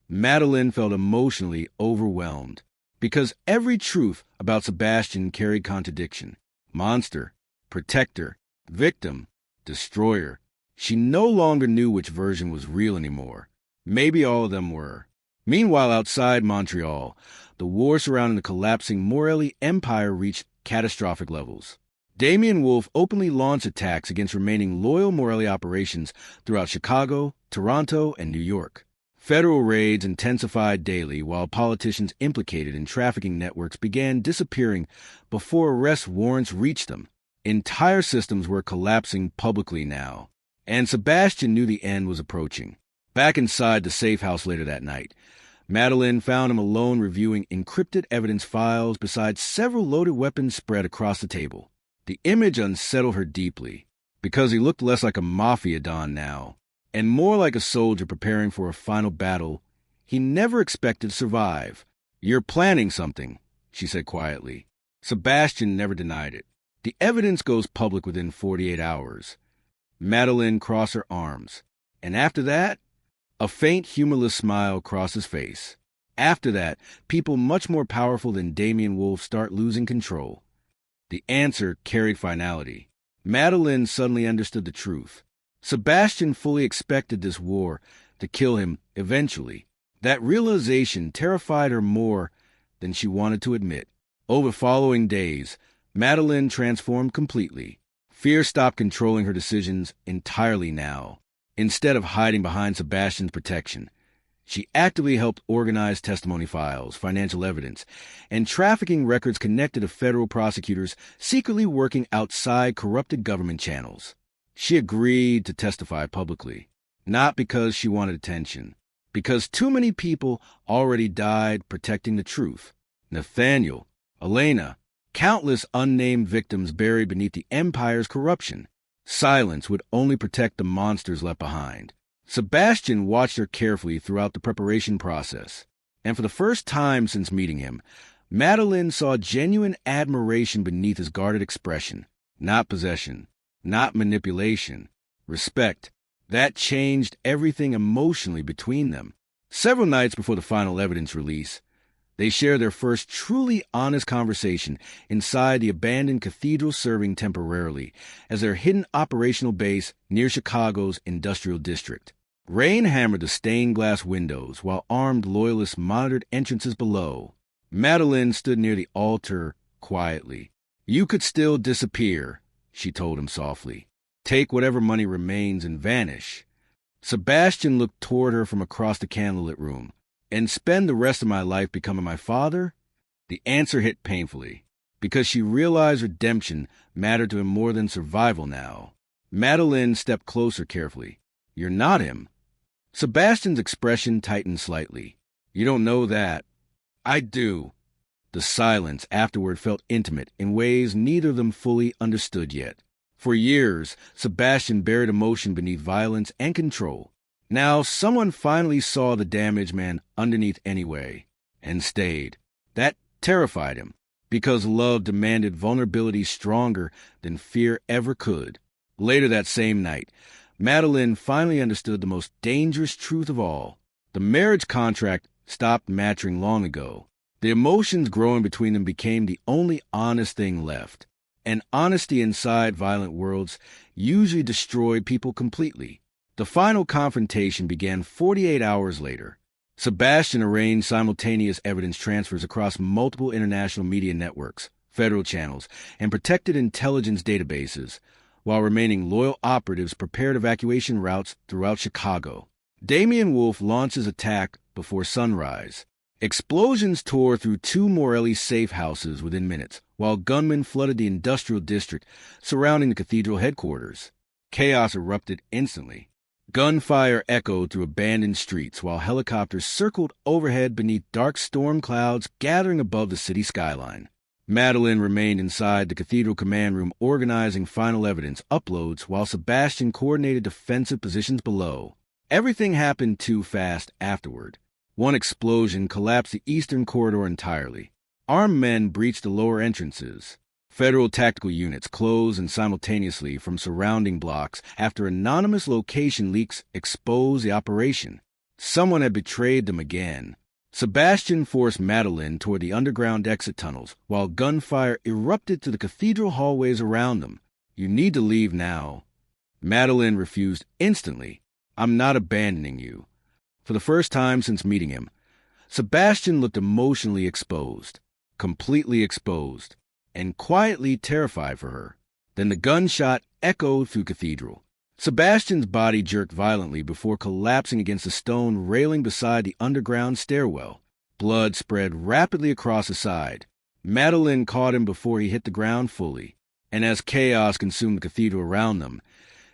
Madeline felt emotionally overwhelmed, because every truth about Sebastian carried contradiction. Monster, protector, victim, destroyer. She no longer knew which version was real anymore. Maybe all of them were. Meanwhile, outside Montreal, the war surrounding the collapsing Morelli Empire reached catastrophic levels. Damian Wolf openly launched attacks against remaining loyal Morelli operations throughout Chicago, Toronto, and New York. Federal raids intensified daily while politicians implicated in trafficking networks began disappearing before arrest warrants reached them. Entire systems were collapsing publicly now, and Sebastian knew the end was approaching. Back inside the safe house later that night, Madeline found him alone reviewing encrypted evidence files beside several loaded weapons spread across the table. The image unsettled her deeply, because he looked less like a mafia don now, and more like a soldier preparing for a final battle he never expected to survive. You're planning something, she said quietly. Sebastian never denied it. The evidence goes public within 48 hours. Madeline crossed her arms, and after that, a faint, humorless smile crossed his face. After that, people much more powerful than Damian Wolf start losing control. The answer carried finality. Madeline suddenly understood the truth. Sebastian fully expected this war to kill him eventually. That realization terrified her more than she wanted to admit. Over following days, Madeline transformed completely. Fear stopped controlling her decisions entirely now. Instead of hiding behind Sebastian's protection, she actively helped organize testimony files, financial evidence, and trafficking records connected to federal prosecutors secretly working outside corrupted government channels. She agreed to testify publicly, not because she wanted attention, because too many people already died protecting the truth. Nathaniel, Elena, countless unnamed victims buried beneath the Empire's corruption. Silence would only protect the monsters left behind. Sebastian watched her carefully throughout the preparation process, and for the first time since meeting him, Madeline saw genuine admiration beneath his guarded expression. Not possession, not manipulation, respect. That changed everything emotionally between them. Several nights before the final evidence release, they shared their first truly honest conversation inside the abandoned cathedral, serving temporarily as their hidden operational base near Chicago's industrial district. Rain hammered the stained glass windows while armed loyalists monitored entrances below. Madeline stood near the altar quietly. You could still disappear, she told him softly. Take whatever money remains and vanish. Sebastian looked toward her from across the candlelit room. And spend the rest of my life becoming my father? The answer hit painfully, because she realized redemption mattered to him more than survival now. Madeline stepped closer carefully. You're not him. Sebastian's expression tightened slightly. You don't know that. I do. The silence afterward felt intimate in ways neither of them fully understood yet. For years, Sebastian buried emotion beneath violence and control. Now, someone finally saw the damaged man underneath anyway, and stayed. That terrified him, because love demanded vulnerability stronger than fear ever could. Later that same night, Madeline finally understood the most dangerous truth of all. The marriage contract stopped matching long ago. The emotions growing between them became the only honest thing left. And honesty inside violent worlds usually destroyed people completely. The final confrontation began 48 hours later. Sebastian arranged simultaneous evidence transfers across multiple international media networks, federal channels, and protected intelligence databases, while remaining loyal operatives prepared evacuation routes throughout Chicago. Damian Wolf launched his attack before sunrise. Explosions tore through two Morelli safe houses within minutes, while gunmen flooded the industrial district surrounding the cathedral headquarters. Chaos erupted instantly. Gunfire echoed through abandoned streets, while helicopters circled overhead beneath dark storm clouds gathering above the city skyline. Madeline remained inside the cathedral command room organizing final evidence uploads while Sebastian coordinated defensive positions below. Everything happened too fast afterward. One explosion collapsed the eastern corridor entirely. Armed men breached the lower entrances. Federal tactical units closed in simultaneously from surrounding blocks after anonymous location leaks exposed the operation. Someone had betrayed them again. Sebastian forced Madeline toward the underground exit tunnels, while gunfire erupted to the cathedral hallways around them. "You need to leave now." Madeline refused instantly. "I'm not abandoning you." For the first time since meeting him, Sebastian looked emotionally exposed, completely exposed, and quietly terrified for her. Then the gunshot echoed through cathedral. Sebastian's body jerked violently before collapsing against the stone railing beside the underground stairwell. Blood spread rapidly across his side. Madeline caught him before he hit the ground fully, and as chaos consumed the cathedral around them,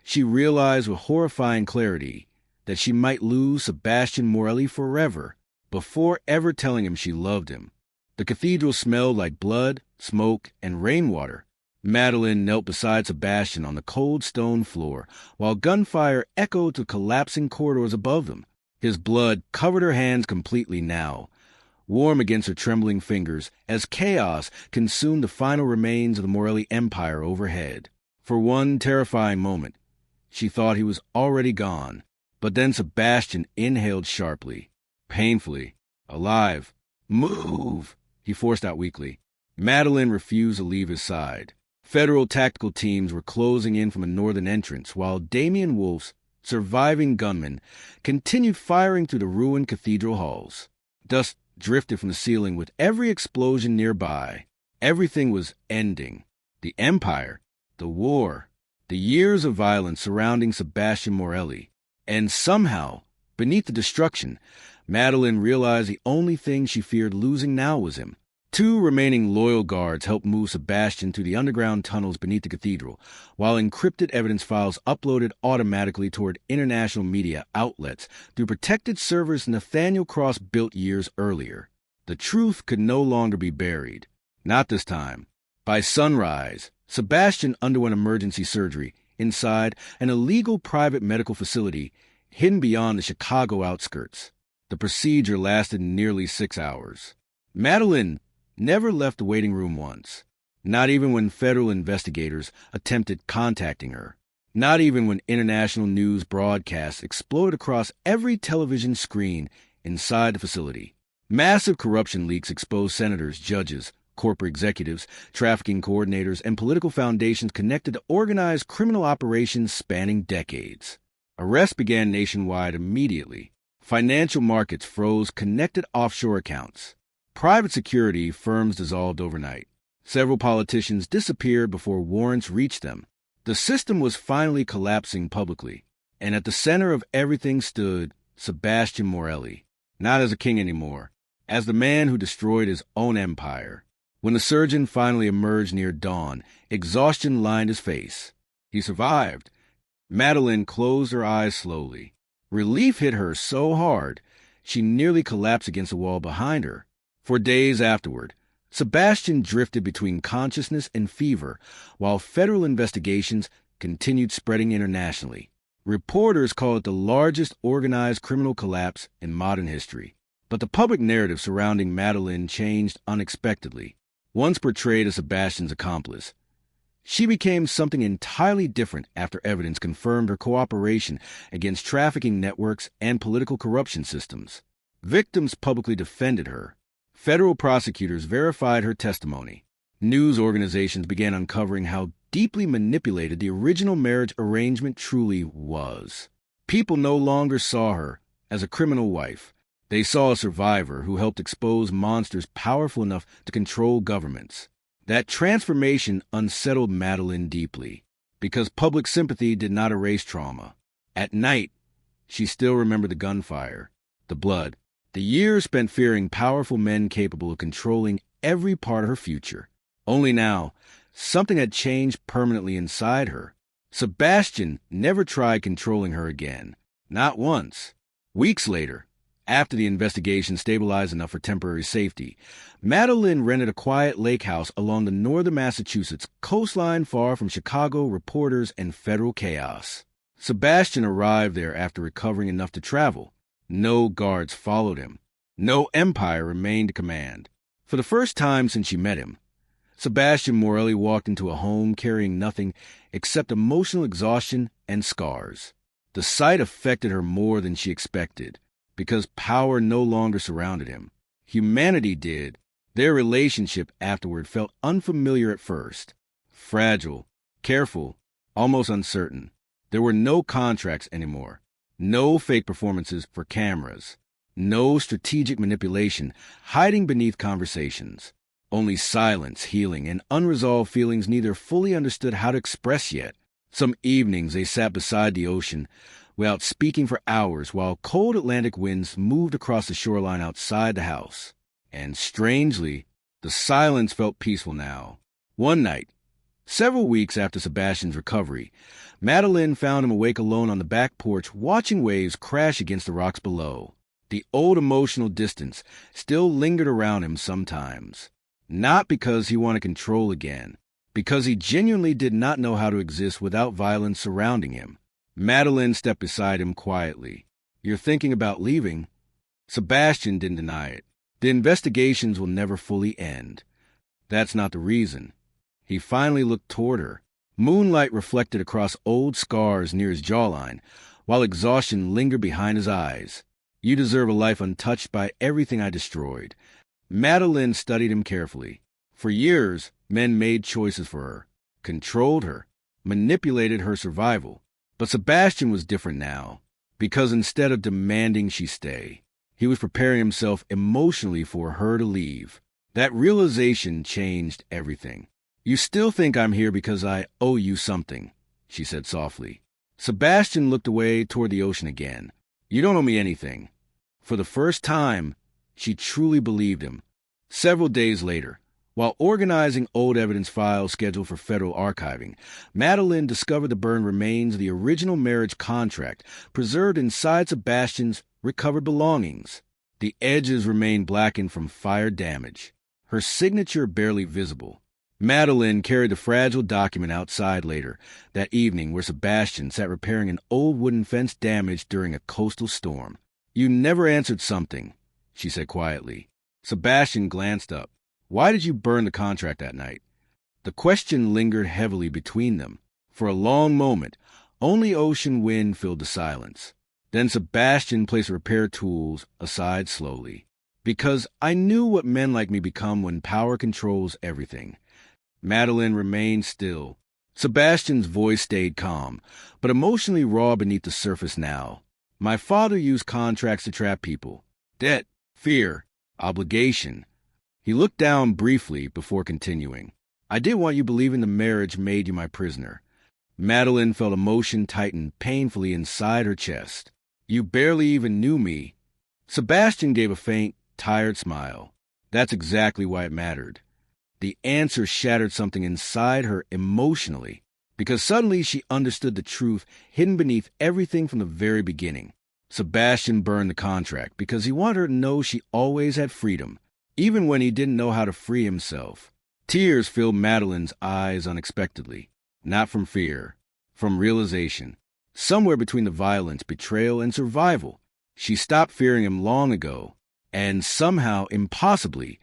she realized with horrifying clarity that she might lose Sebastian Morelli forever before ever telling him she loved him. The cathedral smelled like blood, smoke, and rainwater. Madeline knelt beside Sebastian on the cold stone floor, while gunfire echoed to collapsing corridors above them. His blood covered her hands completely now, warm against her trembling fingers, as chaos consumed the final remains of the Morelli Empire overhead. For one terrifying moment, she thought he was already gone, but then Sebastian inhaled sharply, painfully. "Alive. Move!" he forced out weakly. Madeline refused to leave his side. Federal tactical teams were closing in from a northern entrance, while Damian Wolf's surviving gunmen continued firing through the ruined cathedral halls. Dust drifted from the ceiling with every explosion nearby. Everything was ending. The Empire, the war, the years of violence surrounding Sebastian Morelli. And somehow, beneath the destruction, Madeline realized the only thing she feared losing now was him. Two remaining loyal guards helped move Sebastian to the underground tunnels beneath the cathedral, while encrypted evidence files uploaded automatically toward international media outlets through protected servers Nathaniel Cross built years earlier. The truth could no longer be buried. Not this time. By sunrise, Sebastian underwent emergency surgery inside an illegal private medical facility hidden beyond the Chicago outskirts. The procedure lasted nearly 6 hours. Madeline never left the waiting room once, not even when federal investigators attempted contacting her, not even when international news broadcasts exploded across every television screen inside the facility. Massive corruption leaks exposed senators, judges, corporate executives, trafficking coordinators, and political foundations connected to organized criminal operations spanning decades. Arrests began nationwide immediately. Financial markets froze connected offshore accounts. Private security firms dissolved overnight. Several politicians disappeared before warrants reached them. The system was finally collapsing publicly, and at the center of everything stood Sebastian Morelli, not as a king anymore, as the man who destroyed his own empire. When the surgeon finally emerged near dawn, exhaustion lined his face. He survived. Madeline closed her eyes slowly. Relief hit her so hard, she nearly collapsed against the wall behind her. For days afterward, Sebastian drifted between consciousness and fever, while federal investigations continued spreading internationally. Reporters call it the largest organized criminal collapse in modern history. But the public narrative surrounding Madeleine changed unexpectedly. Once portrayed as Sebastian's accomplice, she became something entirely different after evidence confirmed her cooperation against trafficking networks and political corruption systems. Victims publicly defended her. Federal prosecutors verified her testimony. News organizations began uncovering how deeply manipulated the original marriage arrangement truly was. People no longer saw her as a criminal wife. They saw a survivor who helped expose monsters powerful enough to control governments. That transformation unsettled Madeleine deeply, because public sympathy did not erase trauma. At night, she still remembered the gunfire, the blood, the years spent fearing powerful men capable of controlling every part of her future. Only now, something had changed permanently inside her. Sebastian never tried controlling her again. Not once. Weeks later, after the investigation stabilized enough for temporary safety, Madeleine rented a quiet lake house along the northern Massachusetts coastline far from Chicago reporters and federal chaos. Sebastian arrived there after recovering enough to travel. No guards followed him. No empire remained to command. For the first time since she met him, Sebastian Morelli walked into a home carrying nothing except emotional exhaustion and scars. The sight affected her more than she expected, because power no longer surrounded him. Humanity did. Their relationship afterward felt unfamiliar at first. Fragile, careful, almost uncertain. There were no contracts anymore. No fake performances for cameras. No strategic manipulation hiding beneath conversations. Only silence, healing, and unresolved feelings neither fully understood how to express yet. Some evenings they sat beside the ocean, without speaking for hours, while cold Atlantic winds moved across the shoreline outside the house. And strangely, the silence felt peaceful now. One night, several weeks after Sebastian's recovery, Madeleine found him awake alone on the back porch, watching waves crash against the rocks below. The old emotional distance still lingered around him sometimes. Not because he wanted control again, because he genuinely did not know how to exist without violence surrounding him. Madeleine stepped beside him quietly. "You're thinking about leaving?" Sebastian didn't deny it. The investigations will never fully end. That's not the reason. He finally looked toward her. Moonlight reflected across old scars near his jawline, while exhaustion lingered behind his eyes. "You deserve a life untouched by everything I destroyed." Madeleine studied him carefully. For years, men made choices for her, controlled her, manipulated her survival. But Sebastian was different now, because instead of demanding she stay, he was preparing himself emotionally for her to leave. That realization changed everything. "You still think I'm here because I owe you something," she said softly. Sebastian looked away toward the ocean again. "You don't owe me anything." For the first time, she truly believed him. Several days later, while organizing old evidence files scheduled for federal archiving, Madeleine discovered the burned remains of the original marriage contract preserved inside Sebastian's recovered belongings. The edges remained blackened from fire damage, her signature barely visible. Madeleine carried the fragile document outside later that evening, where Sebastian sat repairing an old wooden fence damaged during a coastal storm. "You never answered something," she said quietly. Sebastian glanced up. "Why did you burn the contract that night?" The question lingered heavily between them. For a long moment, only ocean wind filled the silence. Then Sebastian placed the repair tools aside slowly. "Because I knew what men like me become when power controls everything." Madeleine remained still. Sebastian's voice stayed calm, but emotionally raw beneath the surface now. "My father used contracts to trap people. Debt, fear, obligation." He looked down briefly before continuing. "I didn't want you believing the marriage made you my prisoner." Madeleine felt emotion tighten painfully inside her chest. "You barely even knew me." Sebastian gave a faint, tired smile. That's exactly why it mattered. The answer shattered something inside her emotionally, because suddenly she understood the truth hidden beneath everything from the very beginning. Sebastian burned the contract because he wanted her to know she always had freedom. even when he didn't know how to free himself. Tears filled Madeline's eyes unexpectedly, not from fear, from realization. Somewhere between the violence, betrayal, and survival, she stopped fearing him long ago, and somehow, impossibly,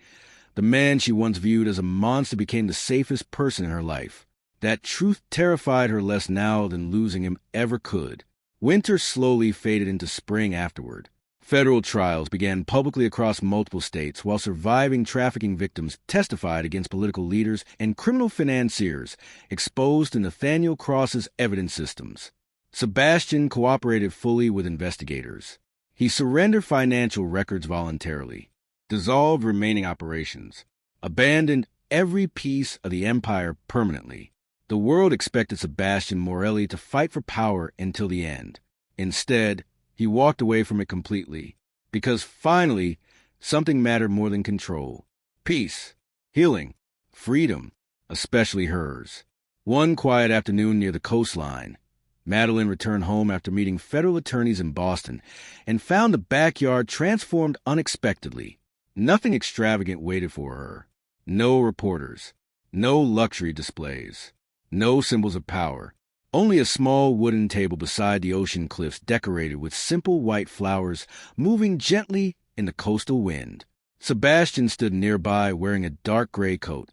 the man she once viewed as a monster became the safest person in her life. That truth terrified her less now than losing him ever could. Winter slowly faded into spring afterward. Federal trials began publicly across multiple states, while surviving trafficking victims testified against political leaders and criminal financiers exposed to Nathaniel Cross's evidence systems. Sebastian cooperated fully with investigators. He surrendered financial records voluntarily, dissolved remaining operations, abandoned every piece of the empire permanently. The world expected Sebastian Morelli to fight for power until the end. Instead, he walked away from it completely, because finally, something mattered more than control. Peace, healing, freedom, especially hers. One quiet afternoon near the coastline, Madeline returned home after meeting federal attorneys in Boston and found the backyard transformed unexpectedly. Nothing extravagant waited for her. No reporters, no luxury displays, no symbols of power. Only a small wooden table beside the ocean cliffs decorated with simple white flowers moving gently in the coastal wind. Sebastian stood nearby wearing a dark gray coat,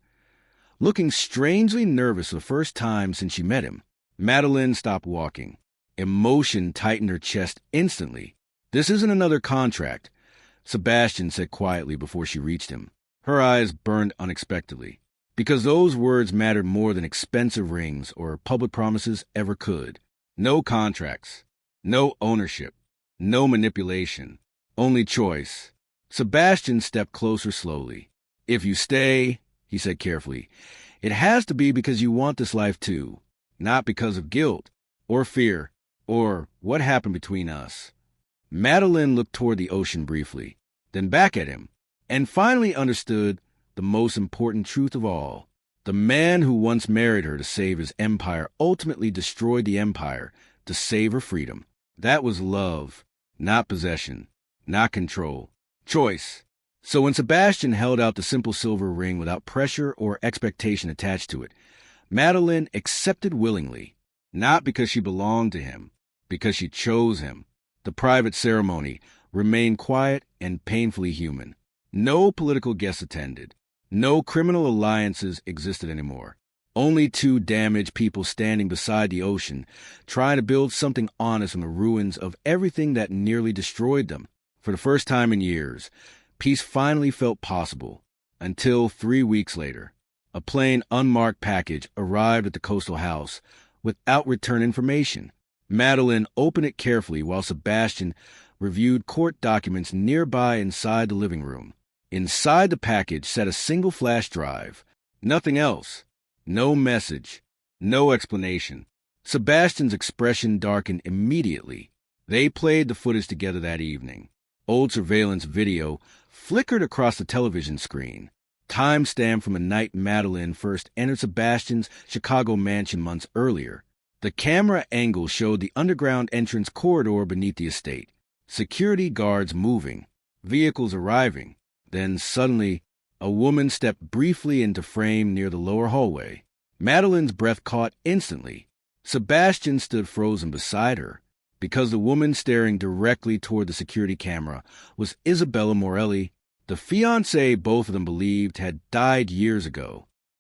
looking strangely nervous for the first time since she met him. Madeline stopped walking. Emotion tightened her chest instantly. "This isn't another contract," Sebastian said quietly before she reached him. Her eyes burned unexpectedly, because those words mattered more than expensive rings or public promises ever could. No contracts, no ownership, no manipulation, only choice. Sebastian stepped closer slowly. "If you stay," he said carefully, "it has to be because you want this life too. Not because of guilt, or fear, or what happened between us." Madeline looked toward the ocean briefly, then back at him, and finally understood the most important truth of all. The man who once married her to save his empire ultimately destroyed the empire to save her freedom. That was love, not possession, not control. Choice. So when Sebastian held out the simple silver ring without pressure or expectation attached to it, Madeline accepted willingly, not because she belonged to him, because she chose him. The private ceremony remained quiet and painfully human. No political guests attended. No criminal alliances existed anymore. Only two damaged people standing beside the ocean, trying to build something honest from the ruins of everything that nearly destroyed them. For the first time in years, peace finally felt possible, until 3 weeks later. A plain, unmarked package arrived at the coastal house without return information. Madeline opened it carefully while Sebastian reviewed court documents nearby inside the living room. Inside the package sat a single flash drive. Nothing else. No message. No explanation. Sebastian's expression darkened immediately. They played the footage together that evening. Old surveillance video flickered across the television screen. Time-stamped from a night Madeline first entered Sebastian's Chicago mansion months earlier. The camera angle showed the underground entrance corridor beneath the estate. Security guards moving. Vehicles arriving. Then suddenly, a woman stepped briefly into frame near the lower hallway. Madeline's breath caught instantly. Sebastian stood frozen beside her, because the woman staring directly toward the security camera was Isabella Morelli, the fiancée both of them believed had died years ago.